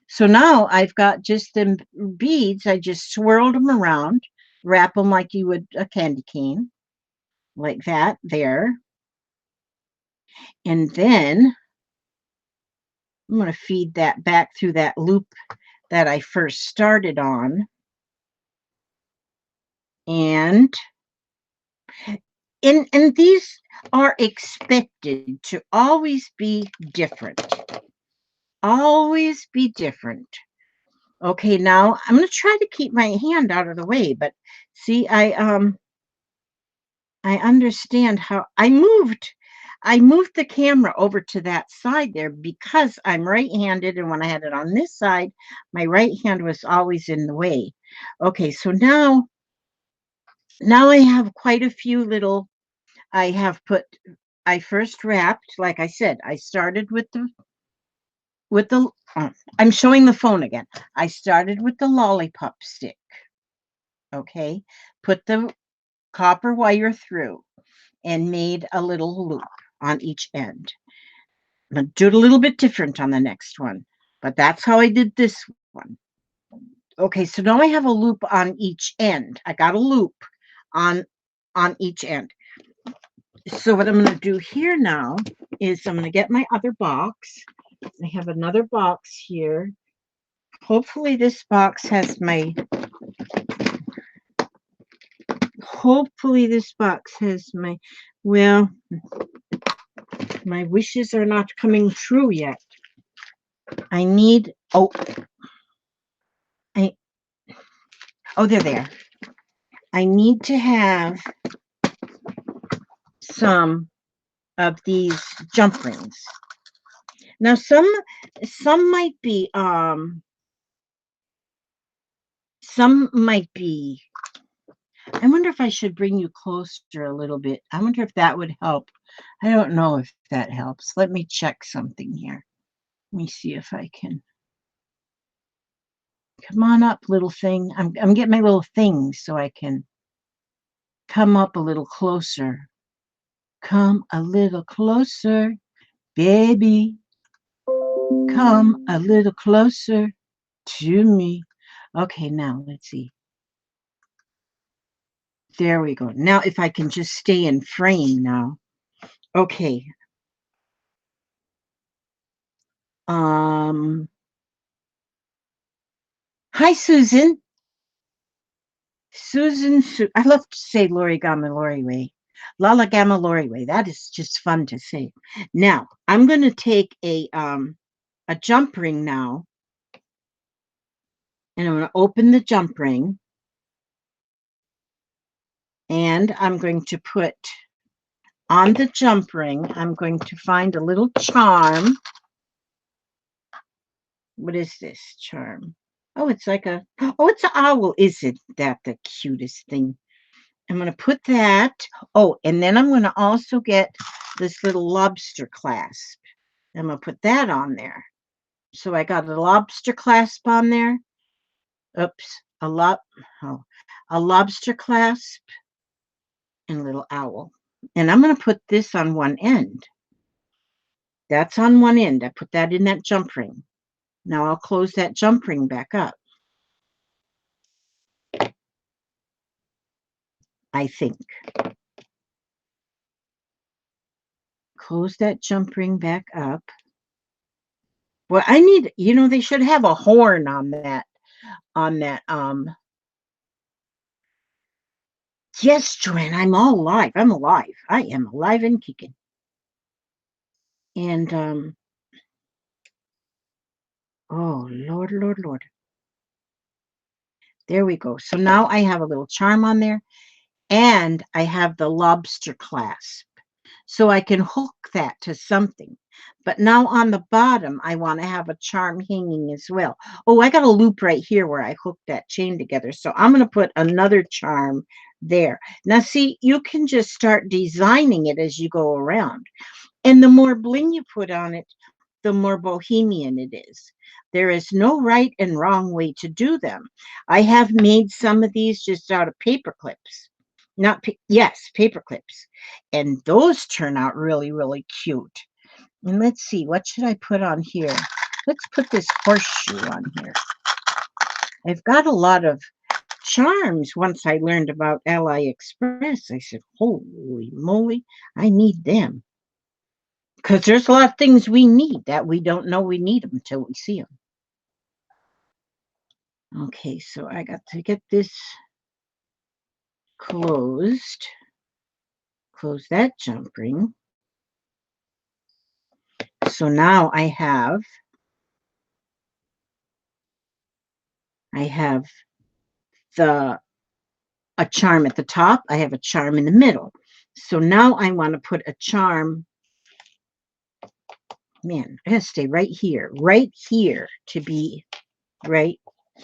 So now I've got just them beads. I just swirled them around, wrap them like you would a candy cane, like that there. And then I'm going to feed that back through that loop that I first started on. And these are expected to always be different. Always be different. Okay, now I'm going to try to keep my hand out of the way, but see, I understand how I moved the camera over to that side there because I'm right-handed, and when I had it on this side, my right hand was always in the way. Okay, so now I have quite a few little. I first wrapped, like I said, I started with the I'm showing the phone again. I started with the lollipop stick. Okay, put the copper wire through and made a little loop on each end. I'm going to do it a little bit different on the next one, but that's how I did this one. Okay, so now I have a loop on each end. I got a loop on each end. So what I'm going to do here now is I'm going to get my other box. I have another box here. Hopefully this box has my well, my wishes are not coming true yet. I need I they're there. I need to have some of these jump rings. Now some might be I wonder if I should bring you closer a little bit. I wonder if that would help. I don't know if that helps. Let me check something here. Let me see if I can. Come on up, little thing. I'm getting my little things so I can come up a little closer. Come a little closer, baby. Come a little closer to me. Okay, now let's see. There we go. Now if I can just stay in frame now. Okay. Hi, Susan. I love to say Lori Gamma Lori Way. Lala Gamma Lori Way. That is just fun to say. Now, I'm going to take a jump ring now, And I'm going to open the jump ring. And I'm going to put on the jump ring, I'm going to find a little charm. What is this charm? Oh, it's like it's an owl. Isn't that the cutest thing? I'm going to put that. Oh, and then I'm going to also get this little lobster clasp. I'm going to put that on there. So I got a lobster clasp on there. Oops, oh, a lobster clasp and a little owl. And I'm going to put this on one end. That's on one end. I put that in that jump ring. Now I'll close that jump ring back up. I think. Close that jump ring back up. Well, I need, they should have a horn on that, yes, Joanne, I'm all alive. I'm alive. I am alive and kicking. And, oh, Lord, Lord, Lord. There we go. So now I have a little charm on there, and I have the lobster clasp. So I can hook that to something. But now on the bottom, I want to have a charm hanging as well. Oh, I got a loop right here where I hooked that chain together. So I'm going to put another charm there. Now, see, you can just start designing it as you go around. And the more bling you put on it, the more bohemian it is. There is no right and wrong way to do them. I have made some of these just out of paper clips. Yes, paper clips. And those turn out really, really cute. And let's see, what should I put on here? Let's put this horseshoe on here. I've got a lot of charms once I learned about AliExpress. I said, holy moly, I need them. Because there's a lot of things we need that we don't know we need them until we see them. Okay, so I got to get this closed. Close that jump ring. So now I have a charm at the top. I have a charm in the middle. So now I want to put a charm. Man, I gotta stay right here to be right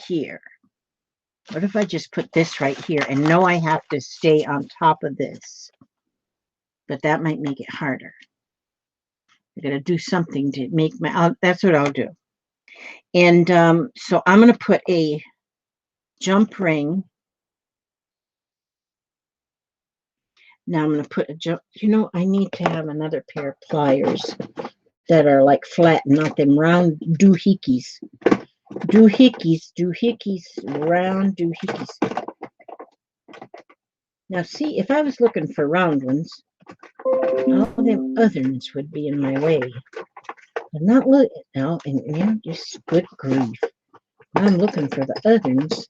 here. What if I just put this right here and know I have to stay on top of this? But that might make it harder. I gotta do something to make that's what I'll do. And so I'm gonna put a jump ring. Now I'm gonna put a jump. I need to have another pair of pliers that are like flat, not them round doohickeys. Doohickeys, round doohickeys. Now see, if I was looking for round ones, all them other ones would be in my way. I'm not looking now, and just good grief. I'm looking for the other ones,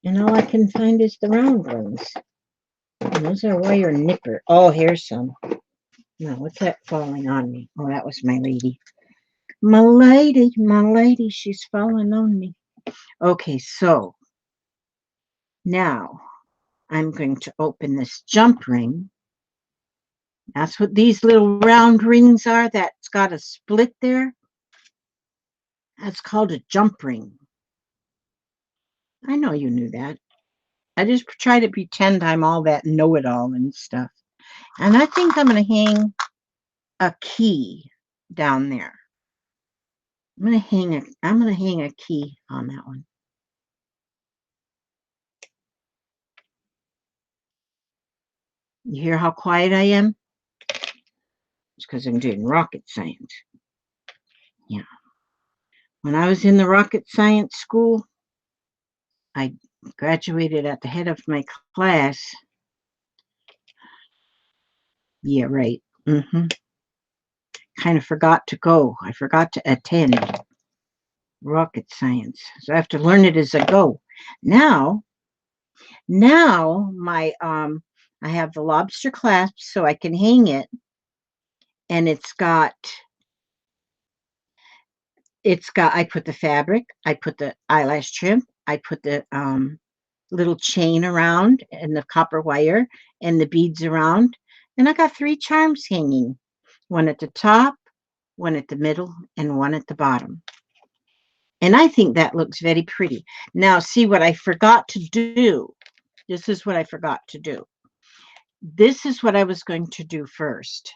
and all I can find is the round ones. And those are wire nipper. Oh, here's some. Now, what's that falling on me? Oh, that was my lady. My lady, she's falling on me. Okay, so now I'm going to open this jump ring. That's what these little round rings are. That's got a split there. That's called a jump ring. I know you knew that. I just try to pretend I'm all that know-it-all and stuff. And I think I'm going to hang a key down there. I'm going to hang a key on that one. You hear how quiet I am? It's because I'm doing rocket science. Yeah. When I was in the rocket science school, I graduated at the head of my class. Yeah, right. Kind of forgot to go. I forgot to attend rocket science. So I have to learn it as I go. Now my I have the lobster clasp so I can hang it, and it's got I put the fabric, I put the eyelash trim, I put the little chain around and the copper wire and the beads around. And I got 3 charms hanging, one at the top, one at the middle, and one at the bottom. And I think that looks very pretty. Now, see what I forgot to do. This is what I forgot to do. This is what I was going to do first.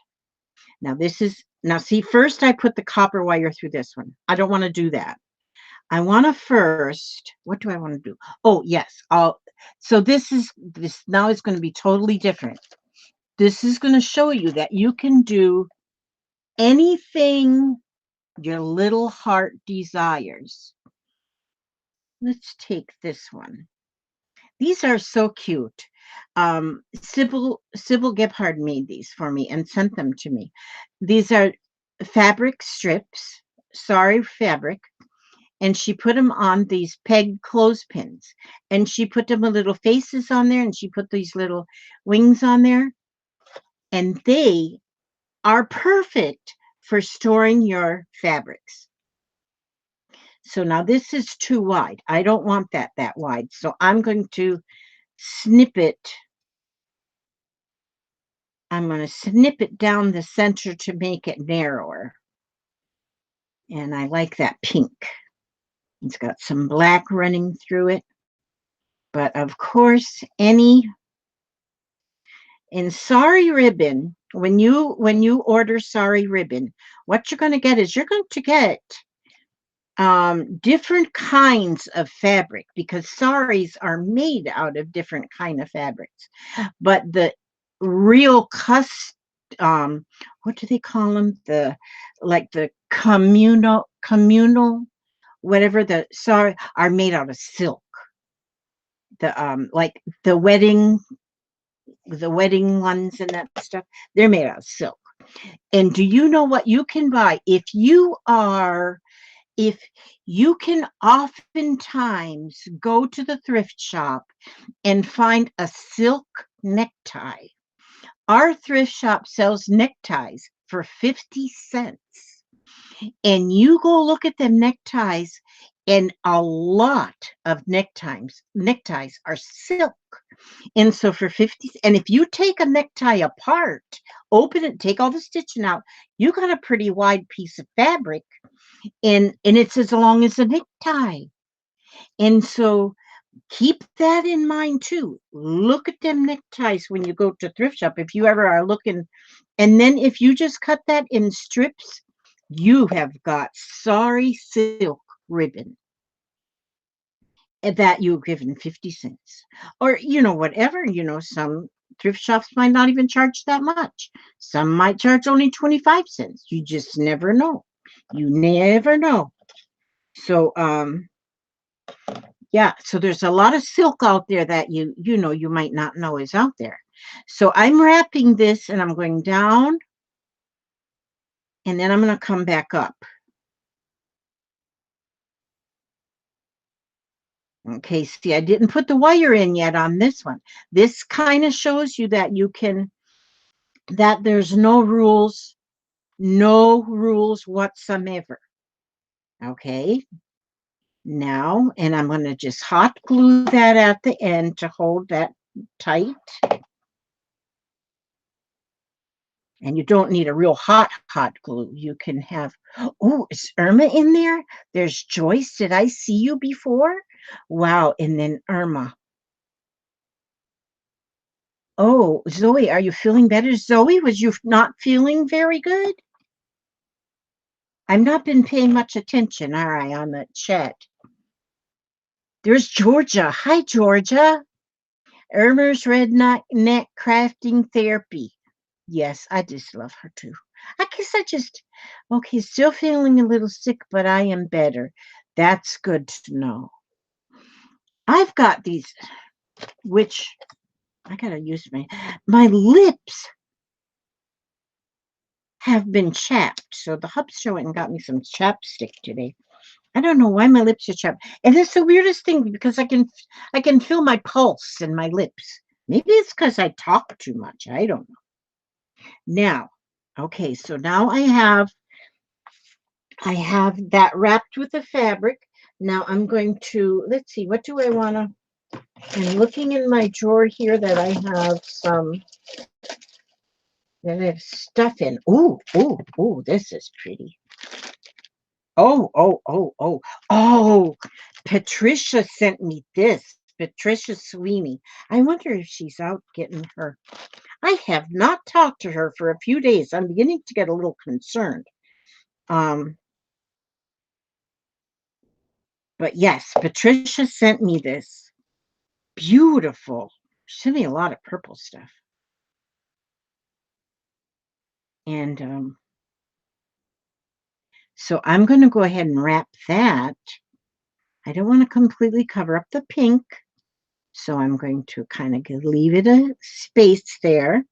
Now see, first I put the copper wire through this one. I don't want to do that. I want to first, what do I want to do? Oh, yes. So this now is going to be totally different. This is going to show you that you can do anything your little heart desires. Let's take this one. These are so cute. Sybil Gebhard made these for me and sent them to me. These are fabric strips, sorry fabric, and she put them on these peg clothespins, and she put them with little faces on there, and she put these little wings on there, and they are perfect for storing your fabrics. So now this is too wide. I don't want that wide. So I'm going to snip it. I'm going to snip it down the center to make it narrower. And I like that pink. It's got some black running through it. But of course, in sari ribbon, when you order sari ribbon, what you're going to get is you're going to get different kinds of fabric, because saris are made out of different kind of fabrics. But the real what do they call them? The communal, whatever, the sari are made out of silk. Like the wedding ones and that stuff, they're made out of silk. And do you know what you can buy if you can oftentimes go to the thrift shop and find a silk necktie? Our thrift shop sells neckties for 50 cents. And you go look at them neckties, and a lot of neckties are silk. And so for 50, and if you take a necktie apart, open it, take all the stitching out, you got a pretty wide piece of fabric, and it's as long as a necktie. And so keep that in mind too. Look at them neckties when you go to thrift shop, if you ever are looking. And then if you just cut that in strips, you have got sari silk ribbon that you've given 50 cents. Or, whatever, some thrift shops might not even charge that much. Some might charge only 25 cents. You just never know. You never know. So, yeah, so there's a lot of silk out there that you might not know is out there. So I'm wrapping this, and I'm going down, and then I'm going to come back up. Okay, see, I didn't put the wire in yet on this one. This kind of shows you that that there's no rules whatsoever. Okay, now, and I'm going to just hot glue that at the end to hold that tight. And you don't need a real hot glue. You can have, oh, is Irma in there? There's Joyce. Did I see you before? Wow, and then Irma. Oh, Zoe, are you feeling better? Zoe, was you not feeling very good? I've not been paying much attention, all right, on the chat. There's Georgia. Hi, Georgia. Irma's Redneck Crafting Therapy. Yes, I just love her too. I guess okay, still feeling a little sick, but I am better. That's good to know. I've got these, which I gotta use my lips have been chapped. So the hub show went and got me some chapstick today. I don't know why my lips are chapped. And it's the weirdest thing, because I can feel my pulse in my lips. Maybe it's because I talk too much. I don't know. Now, okay, so now I have I have that wrapped with the fabric. Now I'm going to, let's see, what do I want to, I'm looking in my drawer here that I have some, that I have stuff in. Ooh, this is pretty. Oh, Patricia sent me this. Patricia Sweeney. I wonder if she's out getting her. I have not talked to her for a few days. I'm beginning to get a little concerned. But yes, Patricia sent me this. Beautiful. She sent me a lot of purple stuff. And so I'm going to go ahead and wrap that. I don't want to completely cover up the pink. So I'm going to kind of leave it a space there.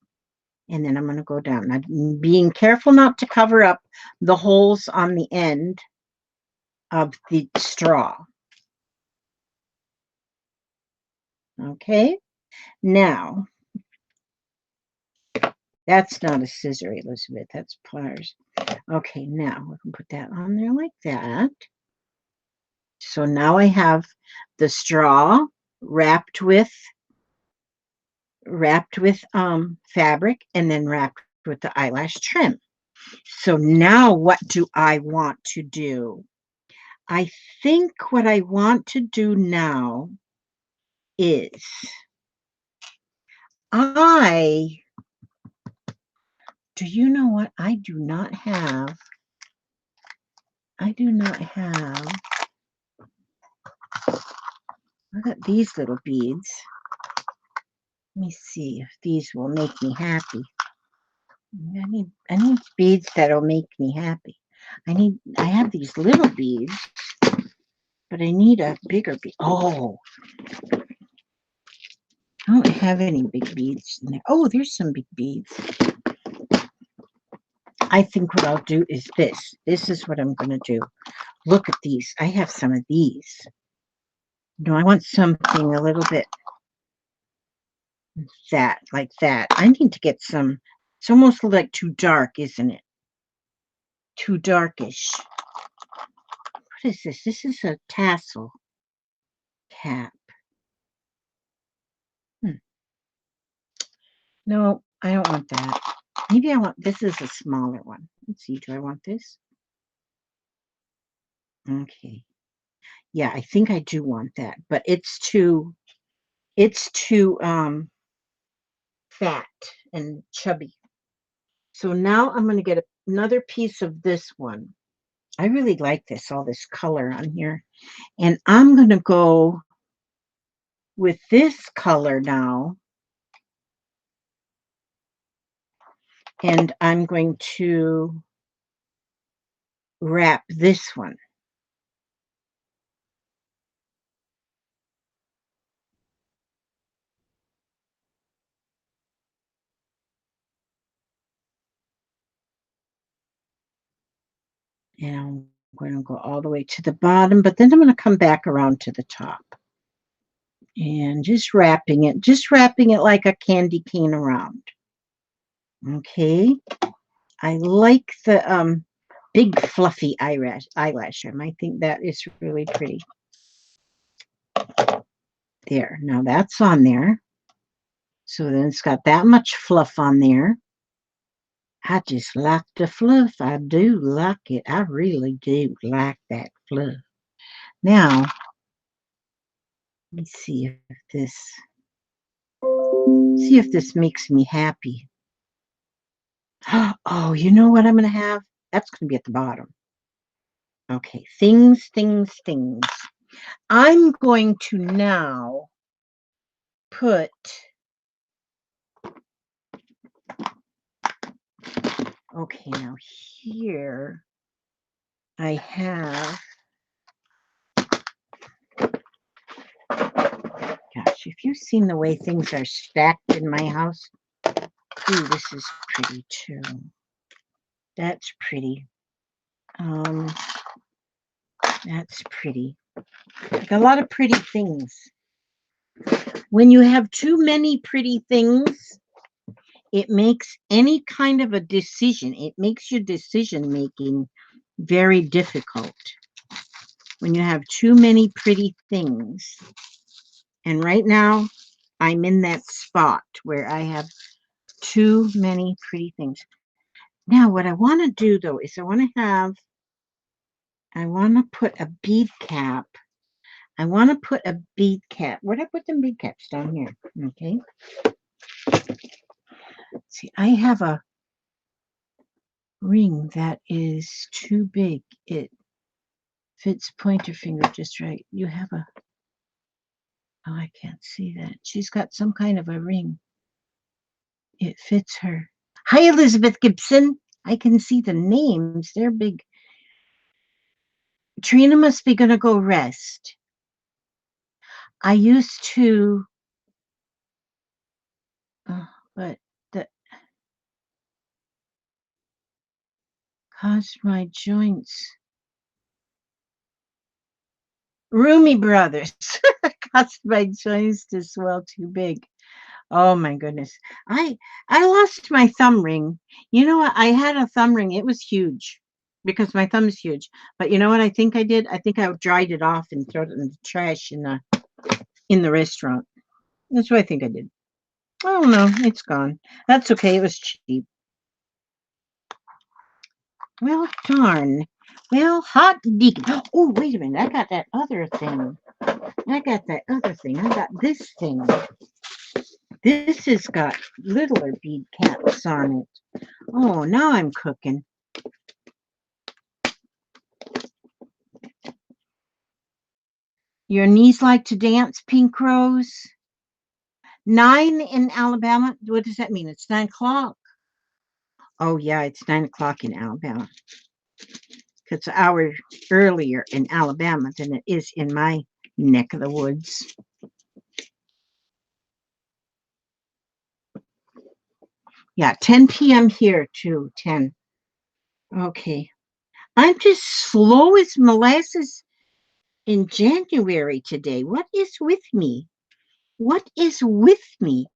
And then I'm going to go down. I'm being careful not to cover up the holes on the end of the straw. Okay. Now, that's not a scissor, Elizabeth. That's pliers. Okay, now we can put that on there like that. So now I have the straw wrapped with fabric and then wrapped with the eyelash trim. So now what do I want to do? I think what I want to do now is do you know what? I do not have, look at these little beads. Let me see if these will make me happy. I need beads that'll make me happy. I have these little beads, but I need a bigger bead. Oh, I don't have any big beads in there. Oh, there's some big beads. I think what I'll do is this. This is what I'm going to do. Look at these. I have some of these. No, I want something a little bit like that. I need to get some. It's almost like too dark, isn't it? Too darkish. What is this? This is a tassel cap. No, I don't want that. Maybe I want, this is a smaller one. Let's see, do I want this? Okay. Yeah, I think I do want that, but it's too fat and chubby. So now I'm going to get another piece of this one. I really like this, all this color on here. And I'm going to go with this color now. And I'm going to wrap this one. And I'm going to go all the way to the bottom, but then I'm going to come back around to the top. And just wrapping it like a candy cane around. Okay. I like the big fluffy eyelash trim. I think that is really pretty. There. Now that's on there. So then it's got that much fluff on there. I just like the fluff. I do like it. I really do like that fluff. Now, let me see if this makes me happy. Oh, you know what I'm going to have? That's going to be at the bottom. Okay, things. I'm going to now put, okay, now here I have, gosh, if you've seen the way things are stacked in my house, ooh, this is pretty too. That's pretty. That's pretty. Like a lot of pretty things. When you have too many pretty things, it makes any kind of a decision. It makes your decision making very difficult when you have too many pretty things. And right now, I'm in that spot where I have too many pretty things. Now, what I want to do though is I want to put a bead cap. I want to put a bead cap. Where'd I put them bead caps? Down here. Okay. See, I have a ring that is too big. It fits pointer finger just right. You have a, oh, I can't see that. She's got some kind of a ring. It fits her. Hi, Elizabeth Gibson. I can see the names. They're big. Trina must be going to go rest. I used to, but that caused my joints. Roomy Brothers caused my joints to swell too big. Oh my goodness. I lost my thumb ring. You know what? I had a thumb ring. It was huge because my thumb is huge. But you know what I think I did? I think I dried it off and threw it in the trash in the restaurant. That's what I think I did. Oh no, it's gone. That's okay. It was cheap. Well, darn. Well, hot deacon. Oh, wait a minute. I got that other thing. I got that other thing. I got this thing. This has got littler bead caps on it. Oh, now I'm cooking. Your knees like to dance, Pink Rose? 9 in Alabama? What does that mean? It's 9 o'clock. Oh, yeah, it's 9 o'clock in Alabama. It's an hour earlier in Alabama than it is in my neck of the woods. Yeah, 10 p.m. here too, 10. Okay. I'm just slow as molasses in January today. What is with me? What is with me?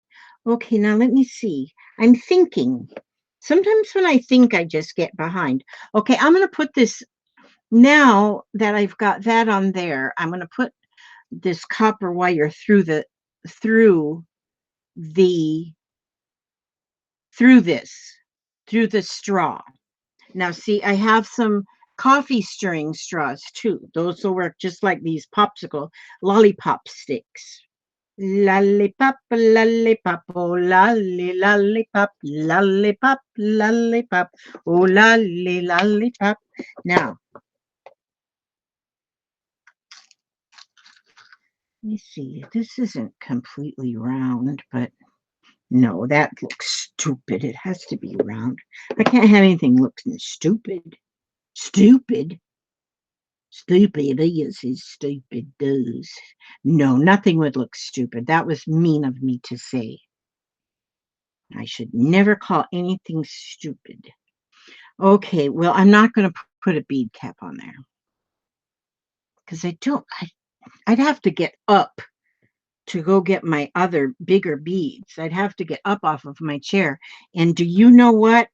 Okay, now let me see. I'm thinking. Sometimes when I think, I just get behind. Okay, I'm going to put this, now that I've got that on there, I'm going to put this copper wire through the, through the, through this, through the straw. Now, see, I have some coffee stirring straws too. Those will work just like these popsicle lollipop sticks. Lollipop, lollipop, oh lolly, lollipop, lollipop, lollipop, oh lolly, lollipop. Now, let me see. This isn't completely round, but no, that looks stupid. It has to be round. I can't have anything looking stupid. Stupid. Stupid is stupid does. No, nothing would look stupid. That was mean of me to say. I should never call anything stupid. Okay, well, I'm not going to put a bead cap on there because I'd have to get up to go get my other bigger beads. I'd have to get up off of my chair. And do you know what?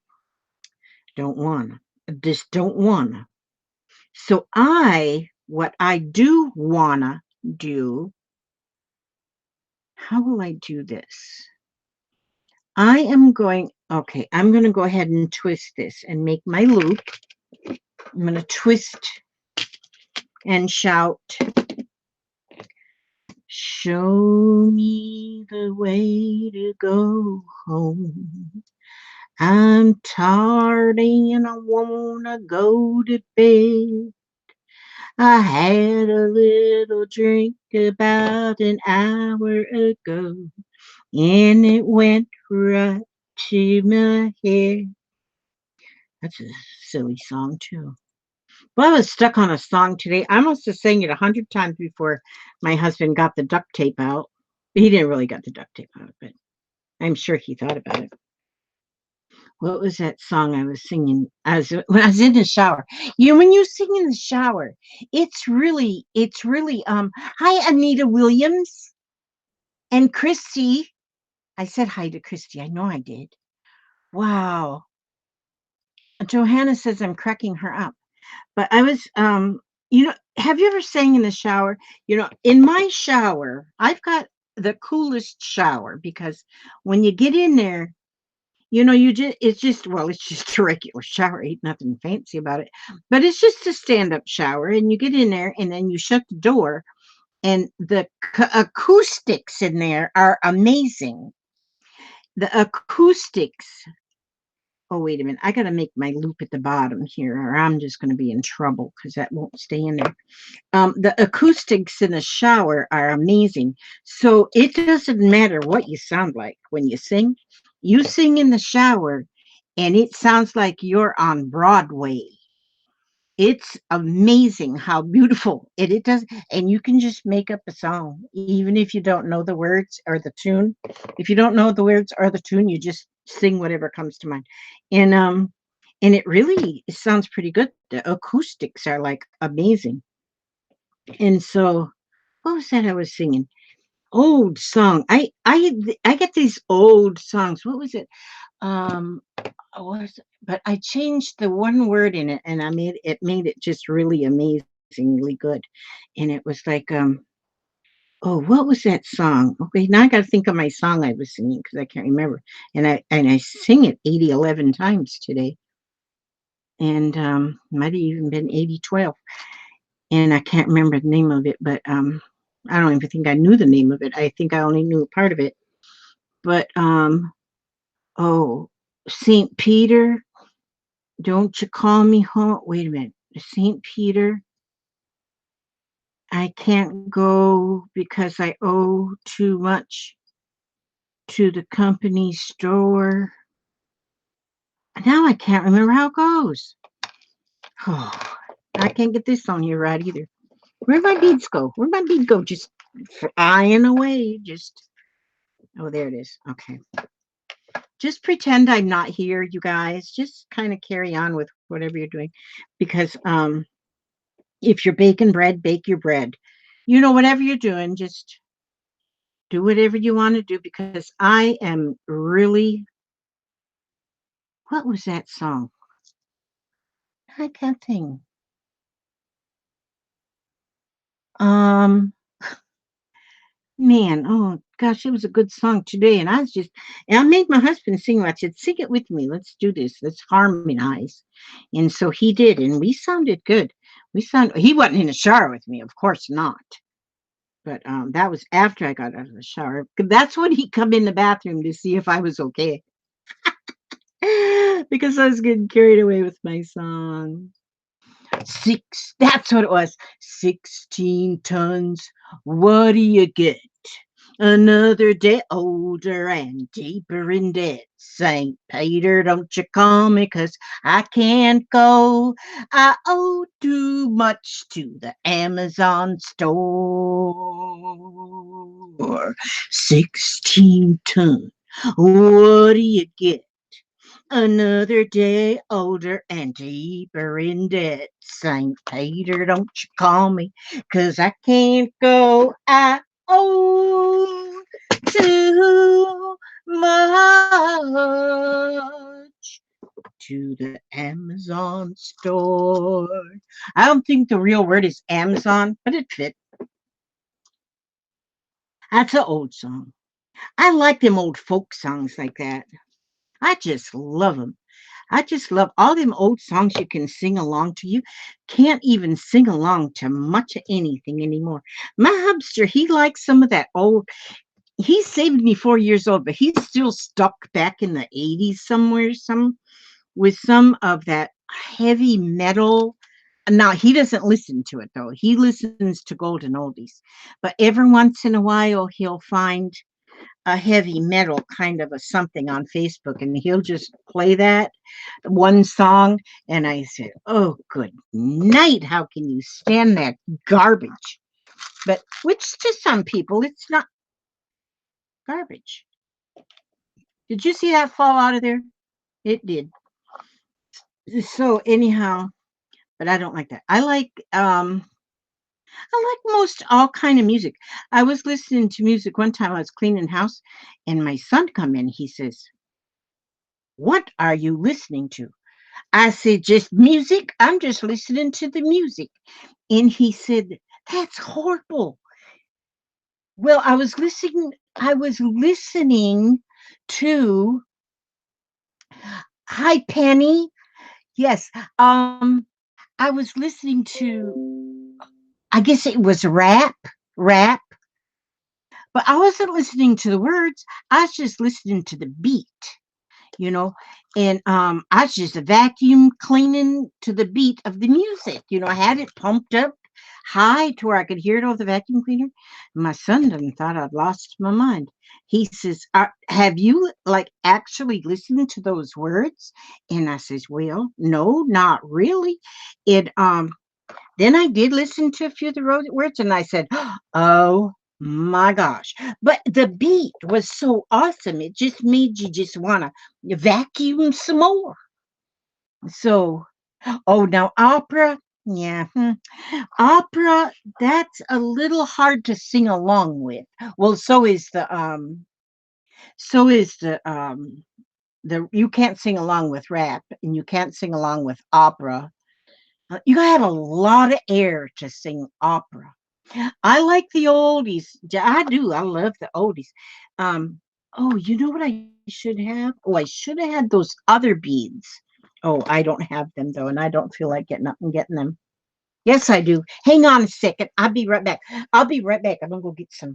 Don't wanna. Just don't wanna. So what I do wanna do, how will I do this? I'm going to go ahead and twist this and make my loop. I'm going to twist and shout, show me the way to go home. I'm tired and I want to go to bed. I had a little drink about an hour ago, and it went right to my head. That's a silly song, too. Well, I was stuck on a song today. I must have sang it 100 times before my husband got the duct tape out. He didn't really get the duct tape out, but I'm sure he thought about it. What was that song I was singing when I was in the shower? You know, when you sing in the shower, it's really hi Anita Williams and Christy. I said hi to Christy. I know I did. Wow. Johanna says I'm cracking her up. But I was, have you ever sang in the shower? In my shower, I've got the coolest shower because when you get in there, it's just a regular shower, ain't nothing fancy about it. But it's just a stand-up shower, and you get in there, and then you shut the door, and the acoustics in there are amazing. The acoustics. Oh, wait a minute. I got to make my loop at the bottom here, or I'm just going to be in trouble because that won't stay in there. The acoustics in the shower are amazing. So it doesn't matter what you sound like when you sing. You sing in the shower, and it sounds like you're on Broadway. It's amazing how beautiful it does. And you can just make up a song, even if you don't know the words or the tune. If you don't know the words or the tune, you just sing whatever comes to mind. And it sounds pretty good. The acoustics are like amazing. And so what was that I was singing? Old song. I get these old songs. What was it? Um but I changed the one word in it, and I made it just really amazingly good. And it was like oh, what was that song? Okay, now I got to think of my song I was singing because I can't remember. And I sing it 80 11 times today, and might have even been 80 12. And I can't remember the name of it, but I don't even think I knew the name of it. I think I only knew a part of it. But oh, Saint Peter, don't you call me home? Wait a minute, Saint Peter. I can't go because I owe too much to the company store. Now I can't remember how it goes. Oh, I can't get this on here right either. Where'd my beads go? Where'd my bead go? Just flying away. Just oh, there it is. Okay. Just pretend I'm not here, you guys. Just kind of carry on with whatever you're doing, because if you're baking bread, bake your bread. Whatever you're doing, just do whatever you want to do because I am really. What was that song? I can't think. Um, Man, oh gosh, it was a good song today, and I made my husband sing. I said, "Sing it with me. Let's do this. Let's harmonize." And so he did, and we sounded good. He wasn't in the shower with me, of course not. But that was after I got out of the shower. That's when he come in the bathroom to see if I was okay, because I was getting carried away with my song. That's what it was. 16 tons. What do you get? Another day older and deeper in debt. St. Peter, don't you call me 'cause I can't go. I owe too much to the Amazon store. 16 ton. What do you get? Another day older and deeper in debt. St. Peter, don't you call me 'cause I can't go. I owe too much to the Amazon store. I don't think the real word is Amazon, but it fit. That's an old song. I like them old folk songs like that. I just love them. I just love all them old songs you can sing along to. You can't even sing along to much of anything anymore. My hubster, he likes some of that old. He's 74 years old, but he's still stuck back in the 80s somewhere, with some of that heavy metal. Now he doesn't listen to it though. He listens to golden oldies, but every once in a while he'll find a heavy metal kind of a something on Facebook, and he'll just play that one song. And I said, "Oh, good night. How can you stand that garbage?" But which to some people, it's not garbage. Did you see that fall out of there? It did. So anyhow, but I don't like that. I like most all kind of music. I was listening to music one time. I was cleaning the house, and my son come in. He says, "What are you listening to?" I said, just music. I'm just listening to the music. And he said, that's horrible. Well, I was listening to Hi Penny. Yes. I was listening to, I guess it was rap, but I wasn't listening to the words. I was just listening to the beat, you know, and I was just vacuum cleaning to the beat of the music. I had it pumped up high to where I could hear it over the vacuum cleaner. My son done thought I'd lost my mind. He says, "Have you like actually listened to those words?" And I says, "Well, no, not really." It Then I did listen to a few of the words, and I said, "Oh my gosh!" But the beat was so awesome; it just made you just want to vacuum some more. So, oh, now opera, yeah, opera. That's a little hard to sing along with. Well, so is the you can't sing along with rap, and you can't sing along with opera. You gotta have a lot of air to sing opera. I like the oldies. I do. I love the oldies. Um, oh, you know what I should have? Oh, I should have had those other beads. Oh, I don't have them though, and I don't feel like getting up and getting them. Yes, I do. Hang on a second. I'll be right back. I'll be right back. I'm gonna go get some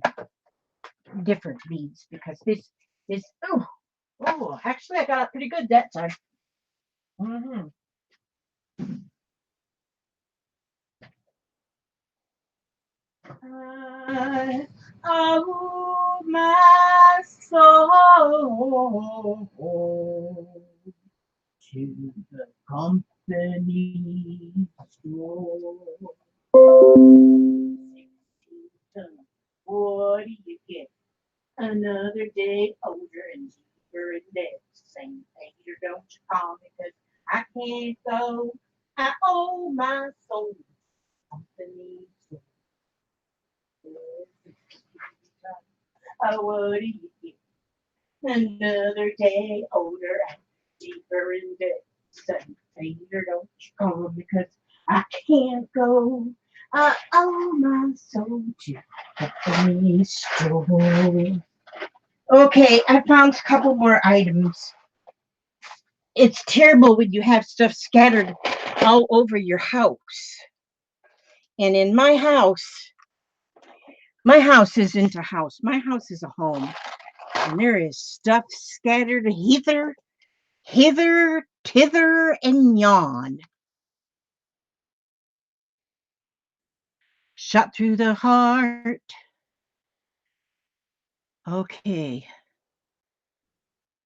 different beads because this. Oh, actually, I got it pretty good that time. Hmm. I owe my soul to the company store. 16 what do you get? Another day older and deeper in debt. Same Peter, don't you call me 'cause I can't go. I owe my soul to company store. Oh, what do you get? Another day older and deeper in debt. Same Peter, don't you call me 'cause I can't go. I owe my soul to company store. Okay, I found a couple more items. It's terrible when you have stuff scattered all over your house. And in my house isn't a house. My house is a home. And there is stuff scattered hither, tither, and yon. Shot through the heart. Okay.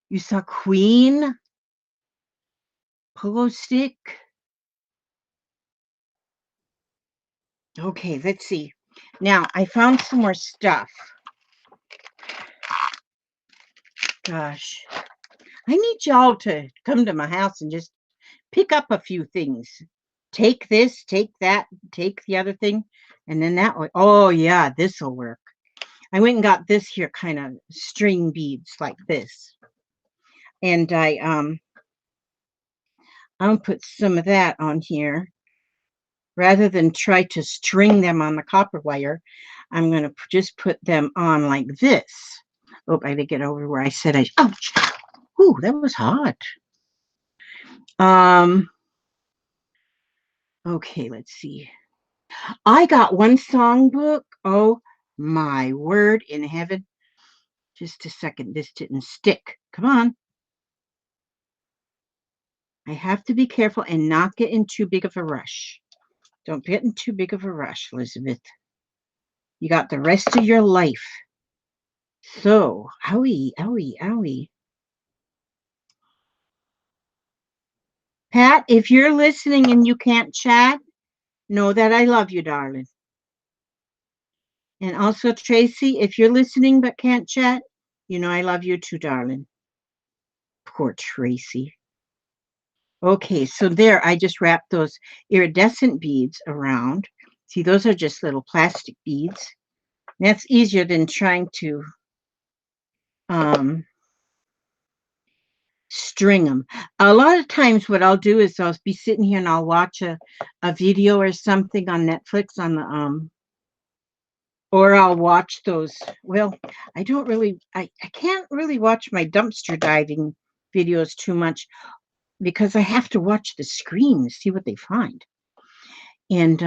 You saw Queen, Polo Stick. Okay, let's see. Now, I found some more stuff. Gosh. I need y'all to come to my house and just pick up a few things. Take this, take that, take the other thing, and then that way. Oh yeah, this will work. I went and got this here kind of string beads like this, and I'm gonna put some of that on here rather than try to string them on the copper wire. I'm gonna just put them on like this. Oh, I did get over where I said I. Ouch! Ooh, that was hot. Um. Okay, let's see. I got one songbook. Oh my word in heaven. Just a second. This didn't stick. Come on. I have to be careful and not get in too big of a rush. Don't get in too big of a rush, Elizabeth. You got the rest of your life. So, owie, owie, owie. Pat, if you're listening and you can't chat, know that I love you, darling. And also, Tracy, if you're listening but can't chat, you know I love you too, darling. Poor Tracy. Okay, so there I just wrapped those iridescent beads around. See, those are just little plastic beads. That's easier than trying to um, string them. A lot of times what I'll do is I'll be sitting here and I'll watch a video or something on Netflix on the or I'll watch those. Well, I can't really watch my dumpster diving videos too much because I have to watch the screen to see what they find. And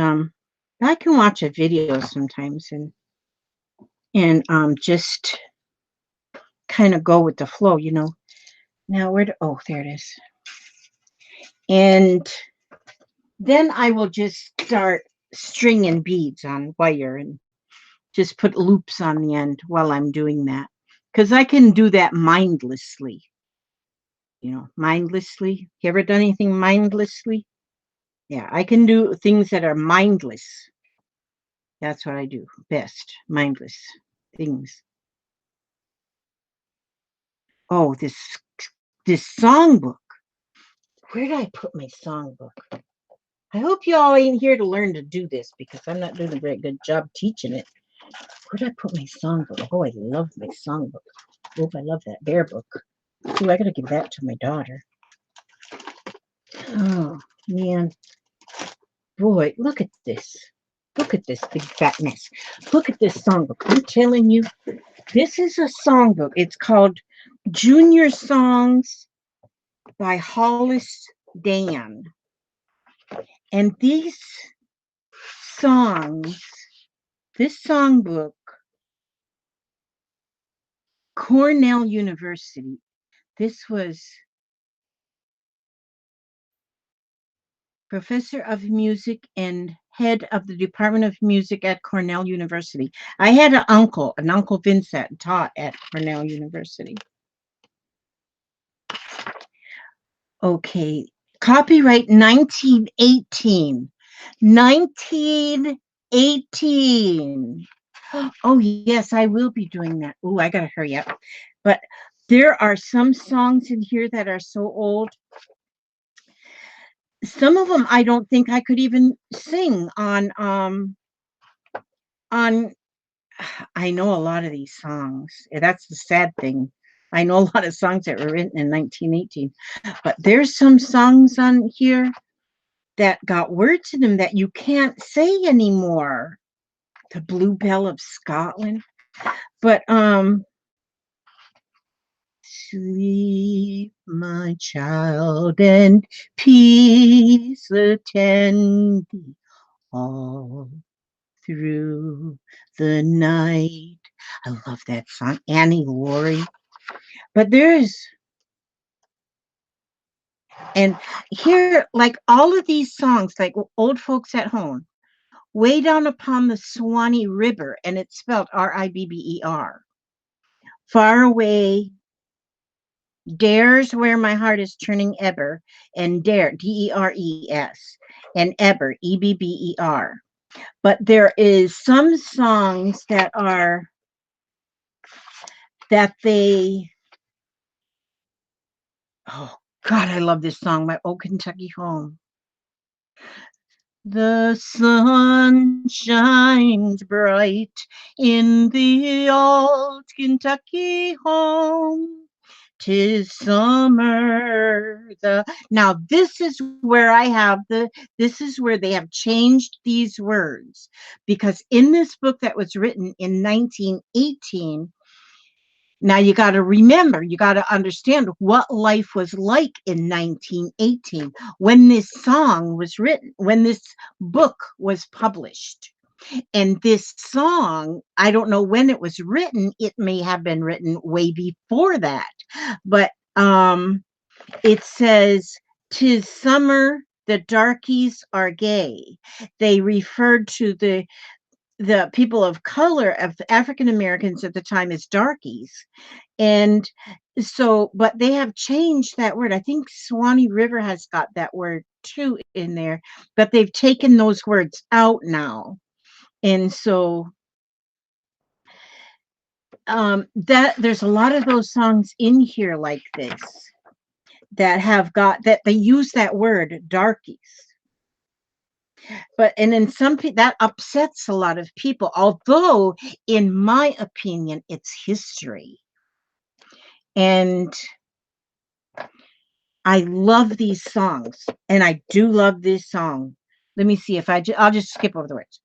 I can watch a video sometimes and just kind of go with the flow, you know. Now oh, there it is. And then I will just start stringing beads on wire and just put loops on the end while I'm doing that. Because I can do that mindlessly. You know, mindlessly. You ever done anything mindlessly? Yeah, I can do things that are mindless. That's what I do best. Mindless things. Oh, this songbook. Where did I put my songbook? I hope you all ain't here to learn to do this because I'm not doing a very good job teaching it. Where did I put my songbook? Oh, I love my songbook. Oh, I love that bear book. Oh, I gotta give that to my daughter. Oh man, boy, look at this. Look at this big fat mess. Look at this songbook. I'm telling you, this is a songbook. It's called Junior Songs by Hollis Dan. And these songs, this songbook, Cornell University, this was professor of music and head of the Department of Music at Cornell University. I had an uncle Vincent, taught at Cornell University. Okay, copyright 1918. 1918. Oh, yes, I will be doing that. Oh, I gotta hurry up. But there are some songs in here that are so old. Some of them I don't think I could even sing on I know a lot of these songs. That's the sad thing. I know a lot of songs that were written in 1918, but there's some songs on here that got words in them that you can't say anymore. The Bluebell of Scotland. But sleep, my child, and peace attend thee all through the night. I love that song, Annie Laurie. But and here, like all of these songs, like Old Folks at Home, Way Down Upon the Swanee River, and it's spelled Ribber. Far Away, Dare's Where My Heart is Turning Eber, and Dare, Dères, and Eber, Ebber. But there is some songs that they, oh God, I love this song, My Old Kentucky Home. The sun shines bright in the old Kentucky home. 'Tis summer. Now this is where this is where they have changed these words, because in this book that was written in 1918, now you got to remember, you got to understand what life was like in 1918 when this song was written, when this book was published. And this song, I don't know when it was written. It may have been written way before that. But it says, "'Tis summer, the darkies are gay." They referred to the people of color, of African Americans at the time, as darkies. And so, but they have changed that word. I think Swanee River has got that word too in there, but they've taken those words out now. And so that there's a lot of those songs in here like this that have got that they use that word darkies. But and then some people that upsets a lot of people, although in my opinion it's history. And I love these songs, and I do love this song. Let me see if I'll just skip over the words.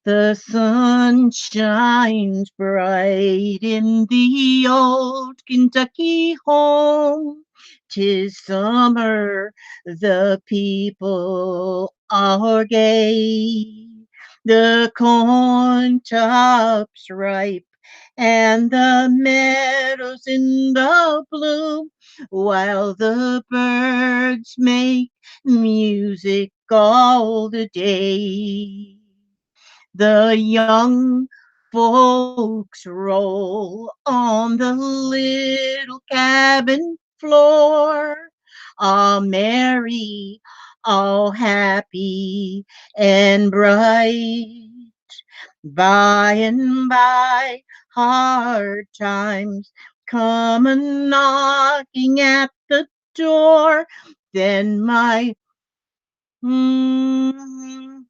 The sun shines bright in the old Kentucky home. 'Tis summer, the people are gay. The corn tops ripe and the meadows in the bloom, while the birds make music all the day. The young folks roll on the little cabin floor, all merry, all happy and bright. By and by, hard times come a knocking at the door. Then my mm,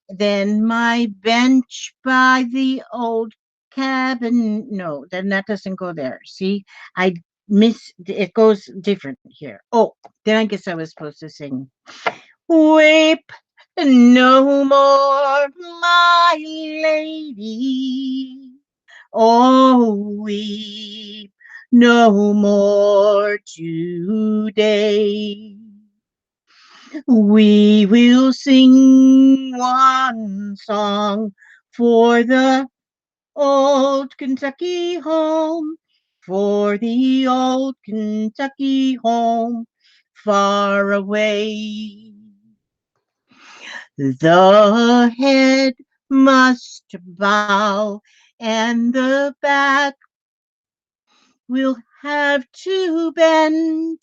then my bench by the old cabin. No, then that doesn't go there. See, I miss it goes different here. Oh, then I guess I was supposed to sing. Weep no more, my lady. Oh, weep no more today. We will sing one song for the old Kentucky home, for the old Kentucky home far away. The head must bow and the back will have to bend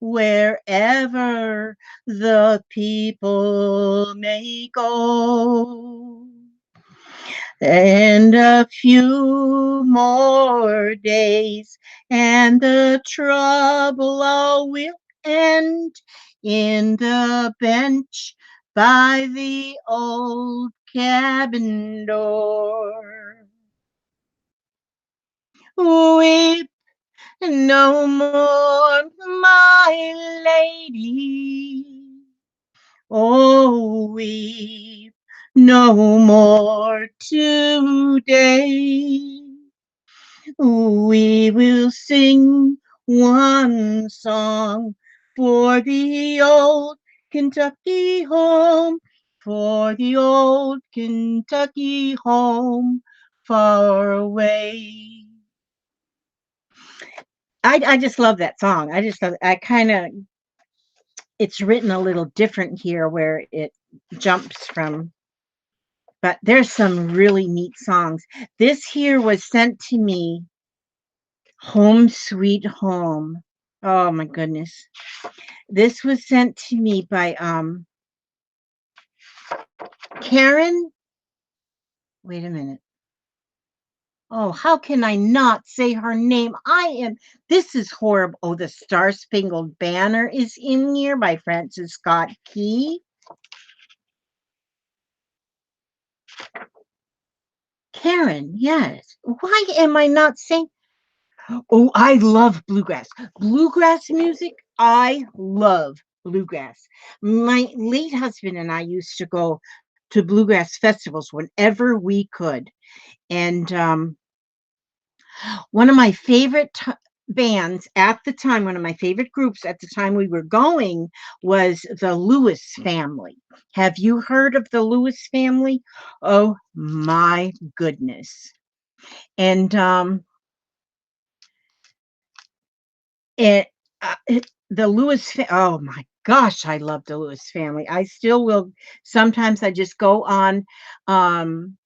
wherever the people may go. And a few more days, and the trouble all will end in the bench by the old cabin door. Weep no more, my lady. Oh, weep no more today. We will sing one song for the old Kentucky home, for the old Kentucky home far away. I just love that song. I just love, I kind of, it's written a little different here where it jumps from, but there's some really neat songs. This here was sent to me, Home Sweet Home. Oh my goodness. This was sent to me by Karen. Wait a minute. Oh, how can I not say her name? This is horrible. Oh, the Star Spangled Banner is in here by Francis Scott Key. Karen, yes. Why am I not saying? Oh, I love bluegrass. Bluegrass music, I love bluegrass. My late husband and I used to go to bluegrass festivals whenever we could. And one of my favorite bands at the time, one of my favorite groups at the time we were going was the Lewis family. Have you heard of the Lewis family? Oh my goodness. And it, the oh my gosh, I love the Lewis family. I still will. Sometimes I just go um, on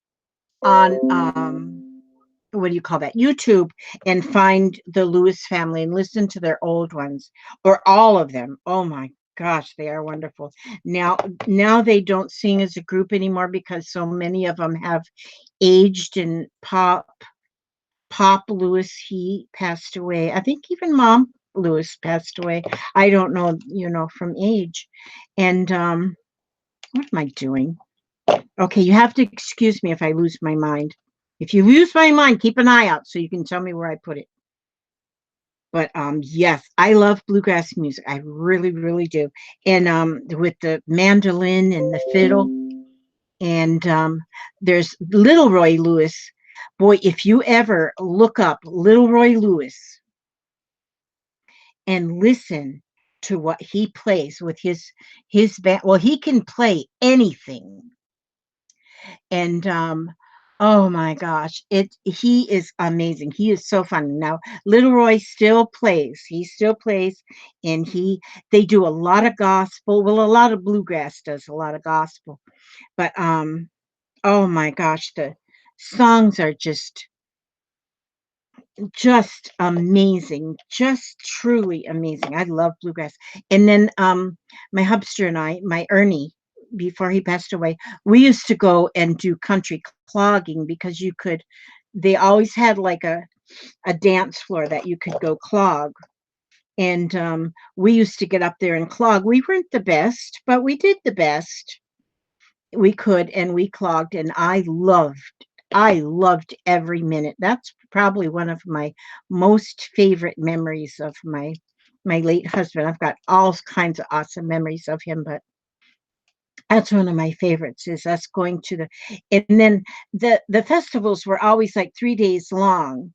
what do you call that? YouTube and find the Lewis family and listen to their old ones or all of them. Oh my gosh, they are wonderful. Now, now they don't sing as a group anymore because so many of them have aged and Pop Lewis, he passed away. I think even Mom Lewis passed away. I don't know, from age. And what am I doing? Okay, you have to excuse me if I lose my mind. If you lose my mind, keep an eye out so you can tell me where I put it. But yes, I love bluegrass music. I really, really do. And with the mandolin and the fiddle, and there's Little Roy Lewis. Boy, if you ever look up Little Roy Lewis and listen to what he plays with his band, well, he can play anything. And oh my gosh, it he is amazing. He is so fun. Now Little Roy still plays. He still plays, and he they do a lot of gospel. Well, a lot of bluegrass does a lot of gospel. But oh my gosh, the songs are just amazing, just truly amazing. I love bluegrass. And then my hubster and I, my Ernie, before he passed away, we used to go and do country clogging because you could they always had like a dance floor that you could go clog. And we used to get up there and clog. We weren't the best, but we did the best we could, and we clogged, and I loved every minute. That's probably one of my most favorite memories of my late husband. I've got all kinds of awesome memories of him, but that's one of my favorites is us going to the and then the festivals were always like 3 days long.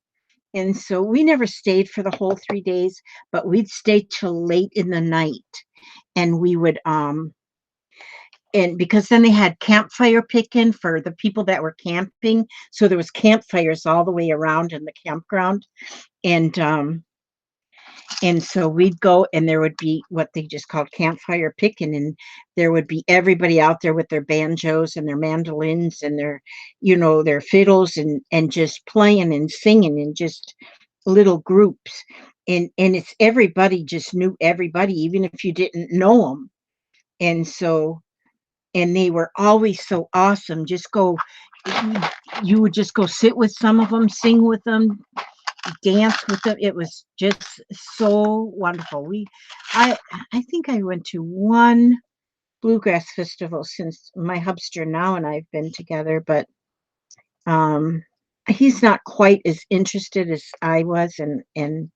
And so we never stayed for the whole 3 days, but we'd stay till late in the night, and we would and because then they had campfire picking for the people that were camping, so there was campfires all the way around in the campground. And um and so we'd go, and there would be what they just called campfire picking, and there would be everybody out there with their banjos and their mandolins and their fiddles, and just playing and singing in just little groups. And it's everybody just knew everybody, even if you didn't know them. And so and they were always so awesome. You would just go sit with some of them, sing with them, dance with them. It was just so wonderful. I think I went to one bluegrass festival since my hubster now and I've been together, but um, he's not quite as interested as I was, and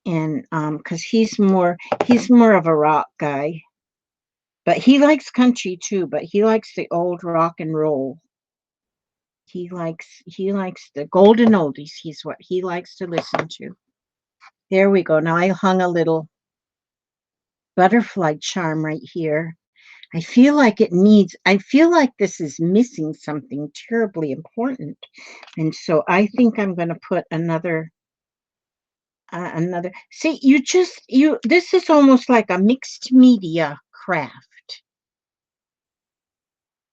because he's more of a rock guy. But he likes country too, but he likes the old rock and roll. He likes the golden oldies. He's what he likes to listen to. There we go. Now I hung a little butterfly charm right here. I feel like this is missing something terribly important. And so I think I'm going to put another. See, this is almost like a mixed media craft.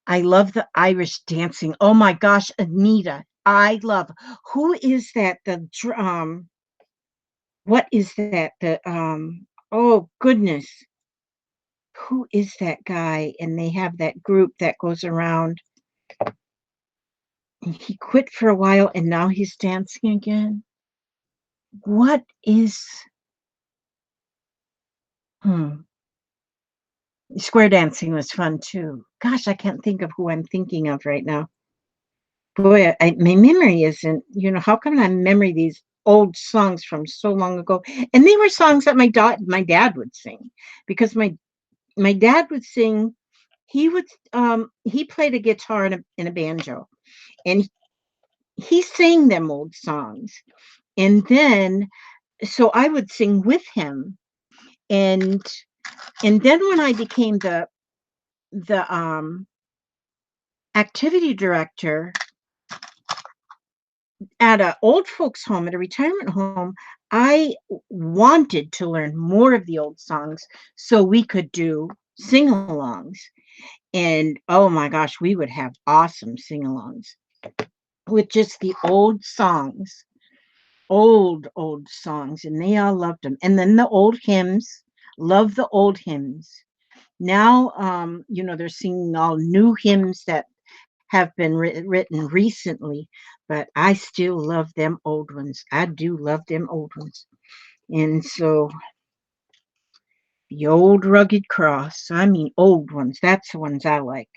I love the Irish dancing. Oh my gosh, Anita. I love. Who is that? What is that? Oh goodness. Who is that guy? And they have that group that goes around. And he quit for a while and now he's dancing again. What is hmm. Square dancing was fun too. Gosh, I can't think of who I'm thinking of right now. Boy, my memory isn't, how come I memory these old songs from so long ago? And they were songs that my dad would sing, because my dad would sing. He played a guitar and a banjo, and he sang them old songs. And then so I would sing with him, and then when I became the activity director at a old folks home, at a retirement home, I wanted to learn more of the old songs so we could do sing-alongs. And oh my gosh, we would have awesome sing-alongs with just the old songs, old songs, and they all loved them. And then the old hymns, love the old hymns. Now, they're singing all new hymns that have been written recently, but I still love them old ones. I do love them old ones. And so the old rugged cross, I mean, old ones, that's the ones I like.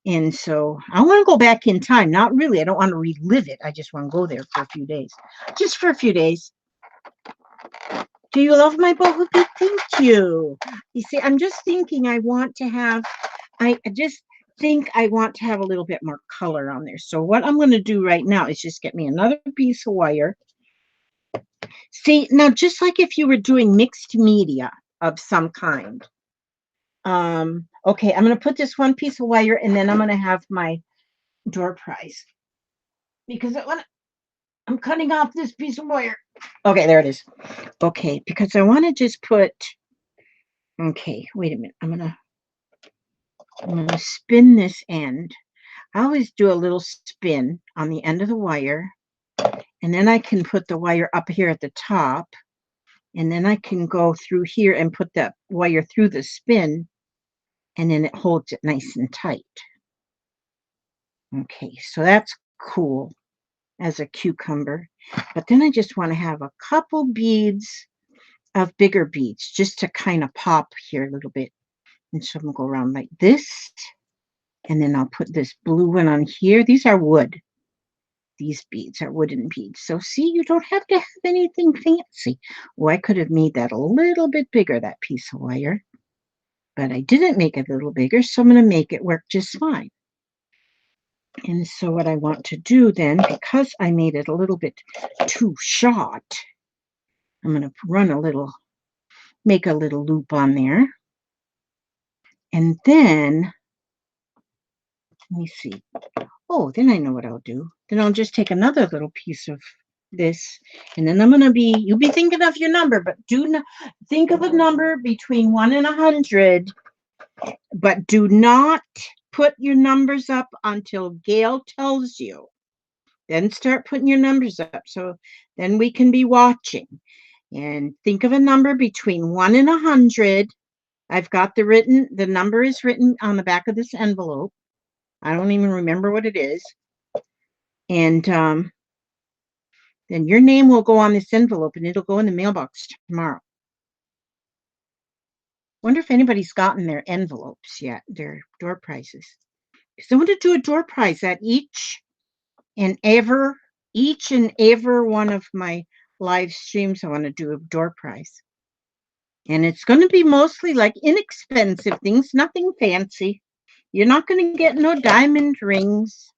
And so I want to go back in time. Not really. I don't want to relive it. I just want to go there for a few days. Just for a few days. Do you love my boho bead? Thank you. You see, I'm just thinking I just think I want to have a little bit more color on there. So what I'm going to do right now is just get me another piece of wire. See, now just like if you were doing mixed media of some kind. Okay, I'm going to put this one piece of wire and then I'm going to have my door prize because I'm cutting off this piece of wire. Okay, there it is. Okay, because I want to just put, okay, wait a minute. I'm gonna spin this end. I always do a little spin on the end of the wire, and then I can put the wire up here at the top, and then I can go through here and put that wire through the spin, and then it holds it nice and tight. Okay, so that's cool as a cucumber. But then I just want to have a couple beads of bigger beads just to kind of pop here a little bit. And so I'm going to go around like this. And then I'll put this blue one on here. These are wood. These beads are wooden beads. So see, you don't have to have anything fancy. Oh, I could have made that a little bit bigger, that piece of wire. But I didn't make it a little bigger, so I'm going to make it work just fine. And so what I want to do then, because I made it a little bit too short, I'm going to make a little loop on there. And then, let me see. Oh, then I know what I'll do. Then I'll just take another little piece of this, and then you'll be thinking of your number, but do not think of a number between 1 and 100, but do not put your numbers up until Gail tells you. Then start putting your numbers up, so then we can be watching. And think of a number between 1 and 100. I've got the number is written on the back of this envelope. I don't even remember what it is. And then your name will go on this envelope and it'll go in the mailbox tomorrow. Wonder if anybody's gotten their envelopes yet, their door prizes. Because I want to do a door prize at and every one of my live streams. I want to do a door prize. And it's going to be mostly like inexpensive things, nothing fancy. You're not going to get no diamond rings.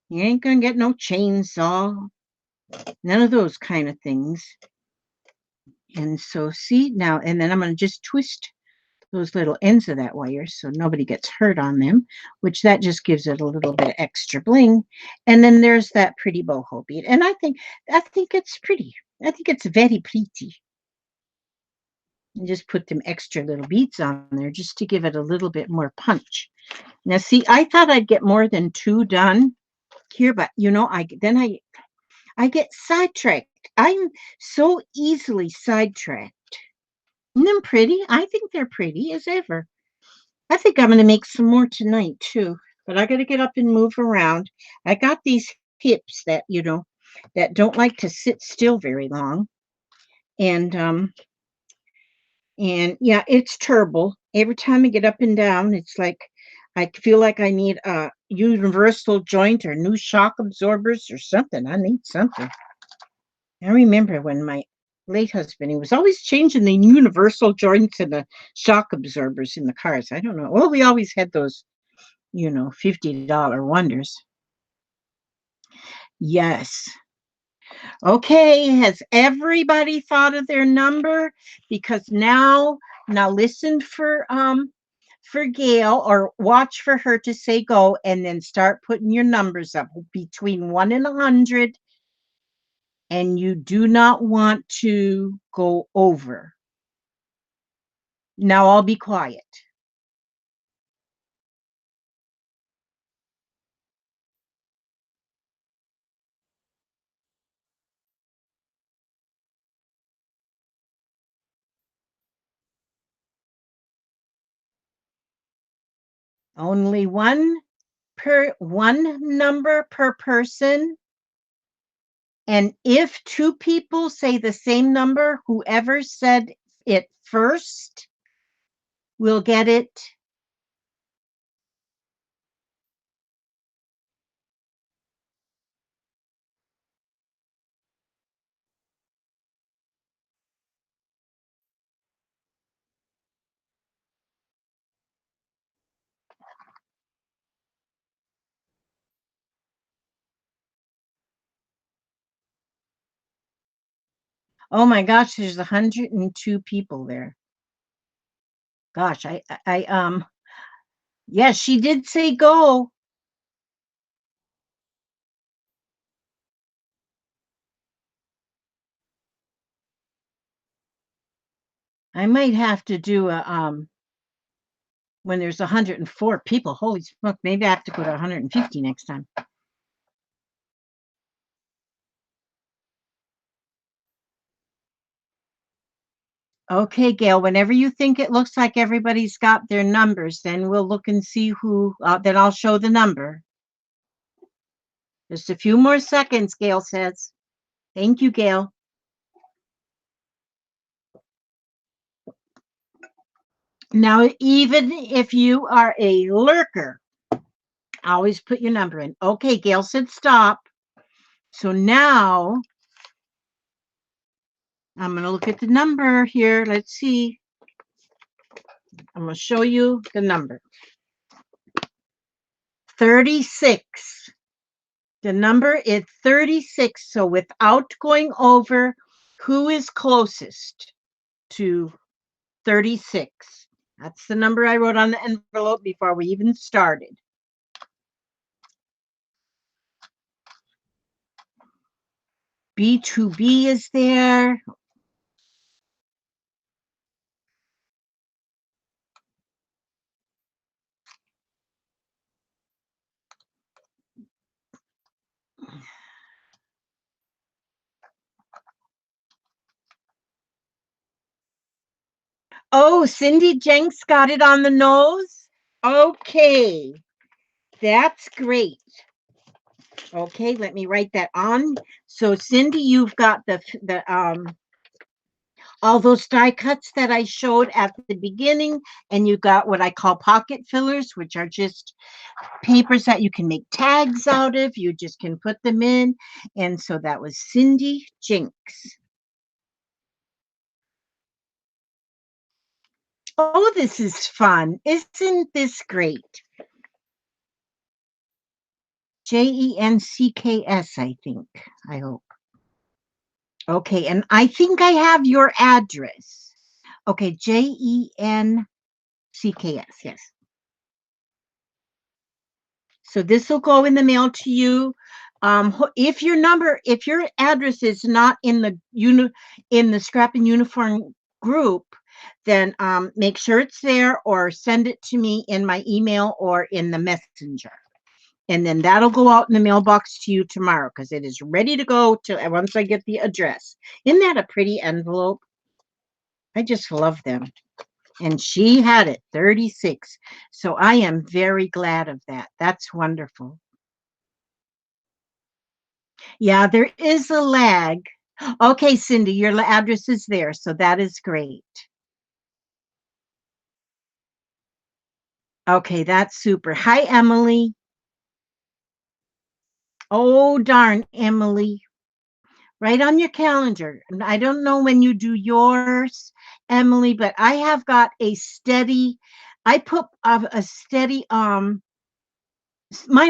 You ain't going to get no chainsaw. None of those kind of things. And so see now, and then I'm going to just twist those little ends of that wire so nobody gets hurt on them, which that just gives it a little bit of extra bling. And then there's that pretty boho bead. And I think it's pretty. I think it's very pretty. And just put them extra little beads on there just to give it a little bit more punch. Now see, I thought I'd get more than 2 done here, but I get sidetracked. I'm so easily sidetracked. Isn't them pretty? I think they're pretty as ever. I think I'm going to make some more tonight too, but I got to get up and move around. I got these hips that don't like to sit still very long. And yeah, it's terrible. Every time I get up and down, it's like I feel like I need a universal joint or new shock absorbers or something. I need something. I remember when my late husband, he was always changing the universal joints and the shock absorbers in the cars. I don't know. Well, we always had those, $50 wonders. Yes. Okay. Has everybody thought of their number? Because now listen for Gail or watch for her to say go and then start putting your numbers up between 1 and 100. And you do not want to go over. Now I'll be quiet. Only one number per person. And if 2 people say the same number, whoever said it first will get it. Oh my gosh, there's 102 people there. Gosh, yes, she did say go. I might have to do a when there's 104 people. Holy smoke, maybe I have to go to 150 next time. Okay, Gail, whenever you think it looks like everybody's got their numbers, then we'll look and see who, then I'll show the number. Just a few more seconds, Gail says. Thank you, Gail. Now, even if you are a lurker, always put your number in. Okay, Gail said stop. So now I'm going to look at the number here. Let's see. I'm going to show you the number. 36. The number is 36. So without going over who is closest to 36, that's the number I wrote on the envelope before we even started. B2B is there. Oh, Cindy Jenks got it on the nose. Okay, that's great. Okay, let me write that on. So Cindy, you've got the all those die cuts that I showed at the beginning, and you got what I call pocket fillers, which are just papers that you can make tags out of. You just can put them in. And so that was Cindy Jinks. Oh, this is fun. Isn't this great? Jenks, I think. I hope. Okay, and I think I have your address. Okay, Jenks, yes. So this will go in the mail to you. If your address is not in the Scrap and Uniform group, then make sure it's there or send it to me in my email or in the messenger. And then that'll go out in the mailbox to you tomorrow because it is ready to go to once I get the address. Isn't that a pretty envelope? I just love them. And she had it 36. So I am very glad of that. That's wonderful. Yeah, there is a lag. Okay, Cindy, your address is there. So that is great. Okay, that's super. Hi, Emily. Oh, darn, Emily. Right on your calendar. I don't know when you do yours, Emily, but I have got I put a steady, mine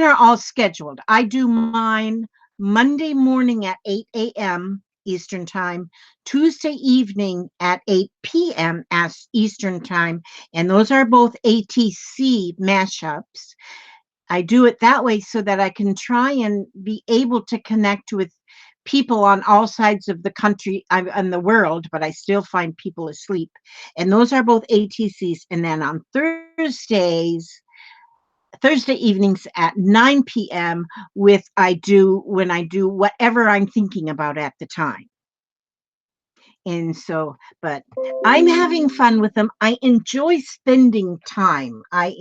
are all scheduled. I do mine Monday morning at 8 a.m. Eastern Time, Tuesday evening at 8 p.m. as Eastern Time, and those are both ATC mashups. I do it that way so that I can try and be able to connect with people on all sides of the country and the world, but I still find people asleep. And those are both ATCs. And then on Thursday evenings at 9 p.m. when I do whatever I'm thinking about at the time. And so, but I'm having fun with them. I enjoy spending time. I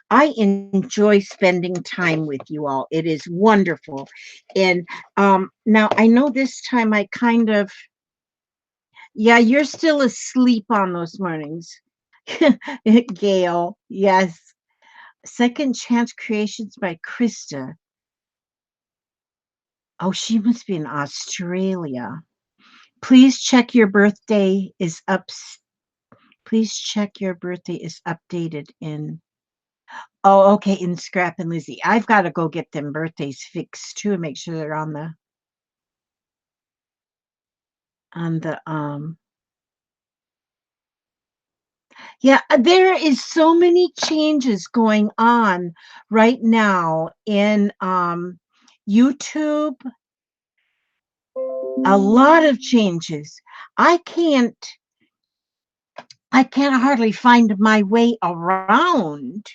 enjoy spending time with you all. It is wonderful. And now I know this time I kind of, yeah, you're still asleep on those mornings. Gail, yes. Second Chance Creations by Krista. Oh, she must be in Australia. Please check your birthday is up. Please check your birthday is updated in. Oh, okay, in Scrap and Lizzie. I've got to go get them birthdays fixed too and make sure they're on the. on the yeah, there is so many changes going on right now in YouTube, a lot of changes. I can't I can't hardly find my way around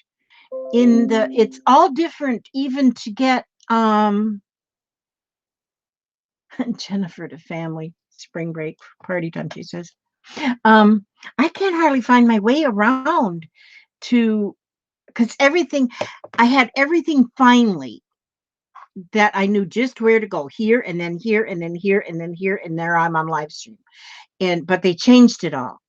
in the it's all different even to get Jennifer to family spring break party time, she says. Um, I can't hardly find my way around to because everything I had everything finally that I knew just where to go here and then here and then here and then here and there I'm on live stream. And but they changed it all.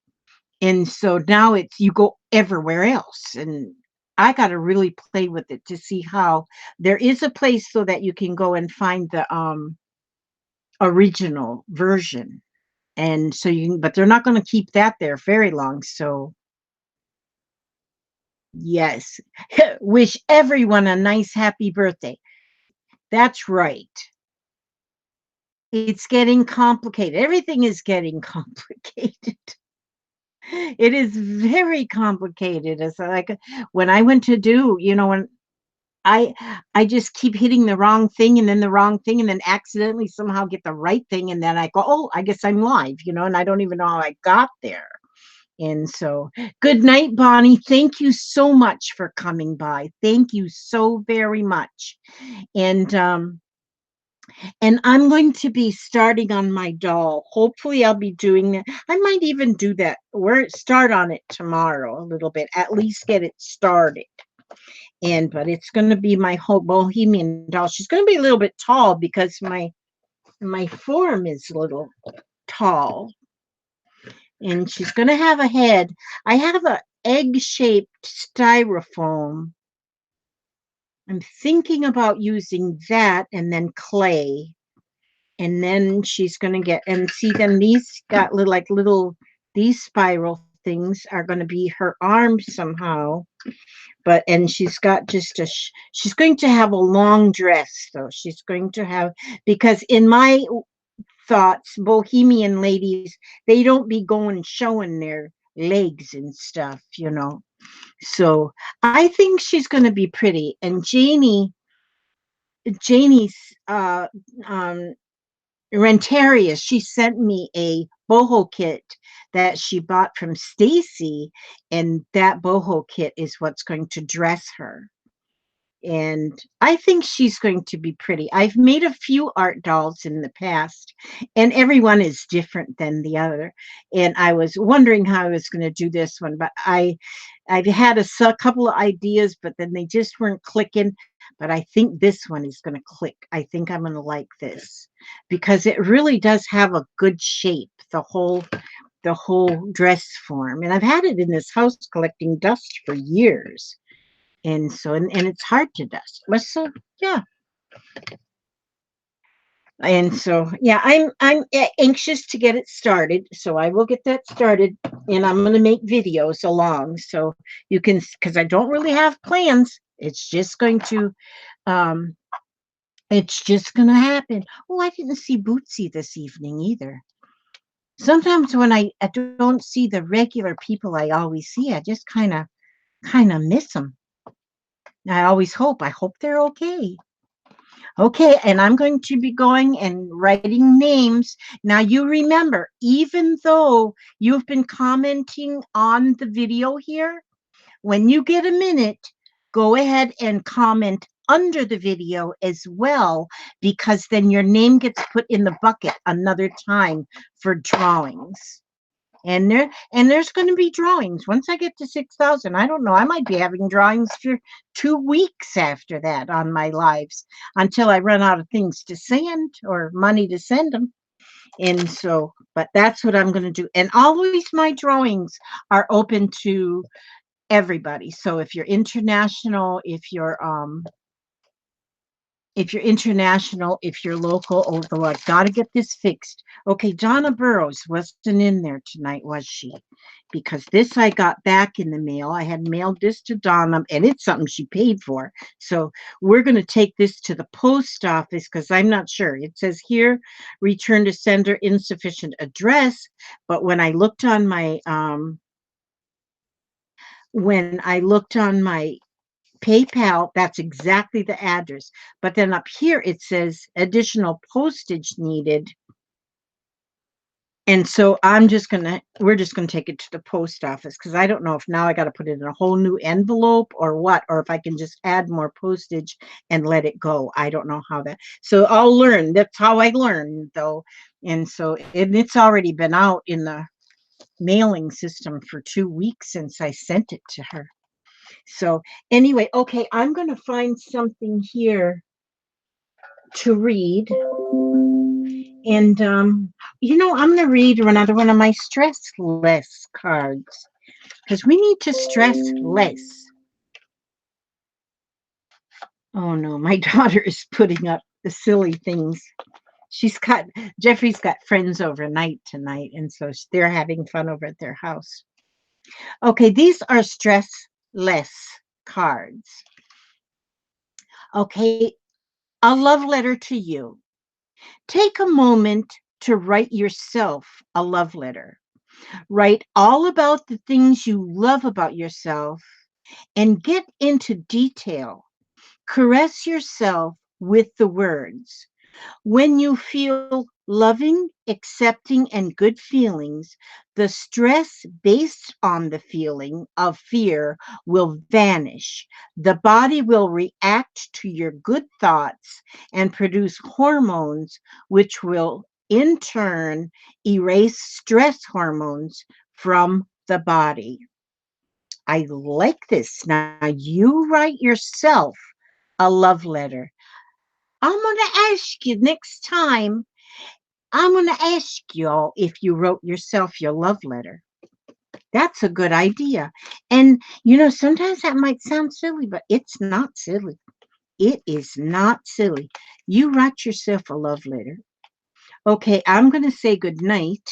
And so now it's you go everywhere else. And I got to really play with it to see how there is a place so that you can go and find the original version. And so you can, but they're not going to keep that there very long. So yes, wish everyone a nice happy birthday. That's right. It's getting complicated. Everything is getting complicated. It is very complicated. It's like when I went to do, when I I just keep hitting the wrong thing and then the wrong thing and then accidentally somehow get the right thing and then I go, "Oh, I guess I'm live," and I don't even know how I got there. And so, good night, Bonnie. Thank you so much for coming by. Thank you so very much. And I'm going to be starting on my doll. Hopefully, I'll be doing that. I might even do that. Start on it tomorrow a little bit. At least get it started. But it's going to be my whole bohemian doll. She's going to be a little bit tall because my form is a little tall, and she's going to have a head. I have a egg-shaped styrofoam. I'm thinking about using that and then clay. And then she's going to get, and see, then these got these spiral things are going to be her arms somehow. And she's got just she's going to have a long dress, though. She's going to have, because in my thoughts, bohemian ladies, they don't be going showing their legs and stuff. So I think she's going to be pretty. And Janie's um, Rentarius, she sent me a boho kit that she bought from Stacy, and that boho kit is what's going to dress her. And I think she's going to be pretty. I've made a few art dolls in the past, and everyone is different than the other. And I was wondering how I was going to do this one, but I've had couple of ideas, but then they just weren't clicking. But I think this one is going to click. I think I'm going to like this because it really does have a good shape, the whole dress form. And I've had it in this house collecting dust for years. And so, and it's hard to dust. But so, yeah. And so, yeah, I'm anxious to get it started. So I will get that started, and I'm going to make videos along so you can, because I don't really have plans. Um, it's just going to happen. Oh, I didn't see Bootsy this evening either. Sometimes when I don't see the regular people I always see, I just kind of miss them. I hope they're okay. Okay, and I'm going to be going and writing names. Now, you remember, even though you've been commenting on the video here, when you get a minute, go ahead and comment under the video as well, because then your name gets put in the bucket another time for drawings. And there's going to be drawings once I get to 6,000. I don't know. I might be having drawings for 2 weeks after that on my lives until I run out of things to send or money to send them. And so, but that's what I'm going to do. And always my drawings are open to everybody. So if you're local, although I've got to get this fixed. Okay, Donna Burrows wasn't in there tonight, was she? because this I got back in the mail. I had mailed this to Donna, and it's something she paid for. So we're going to take this to the post office because I'm not sure. It says here, return to sender, insufficient address. But when I looked on my PayPal, that's exactly the address. But then up here it says additional postage needed. And so we're just gonna take it to the post office because I don't know if now I got to put it in a whole new envelope or what, or if I can just add more postage and let it go. I don't know how that. So I'll learn. That's how I learn, though. And so, and it's already been out in the mailing system for 2 weeks since I sent it to her. So anyway, okay, I'm gonna find something here to read. And I'm going to read another one of my stress less cards because we need to stress less. Oh no, my daughter is putting up the silly things. Jeffrey's got friends overnight tonight, and so they're having fun over at their house. Okay, these are stress less cards. Okay, a love letter to you. Take a moment to write yourself a love letter. Write all about the things you love about yourself and get into detail. Caress yourself with the words. When you feel loving, accepting, and good feelings, the stress based on the feeling of fear will vanish. The body will react to your good thoughts and produce hormones, which will in turn erase stress hormones from the body. I like this. Now you write yourself a love letter. I'm going to ask you next time. I'm going to ask y'all if you wrote yourself your love letter. That's a good idea. And, sometimes that might sound silly, but it's not silly. It is not silly. You write yourself a love letter. Okay, I'm going to say good night.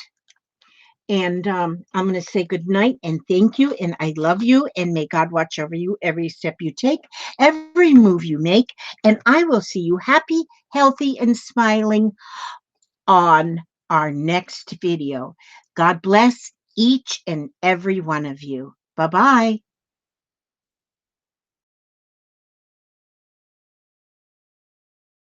And I'm going to say good night and thank you. And I love you. And may God watch over you every step you take, every move you make. And I will see you happy, healthy, and smiling on our next video. God bless each and every one of you. Bye bye.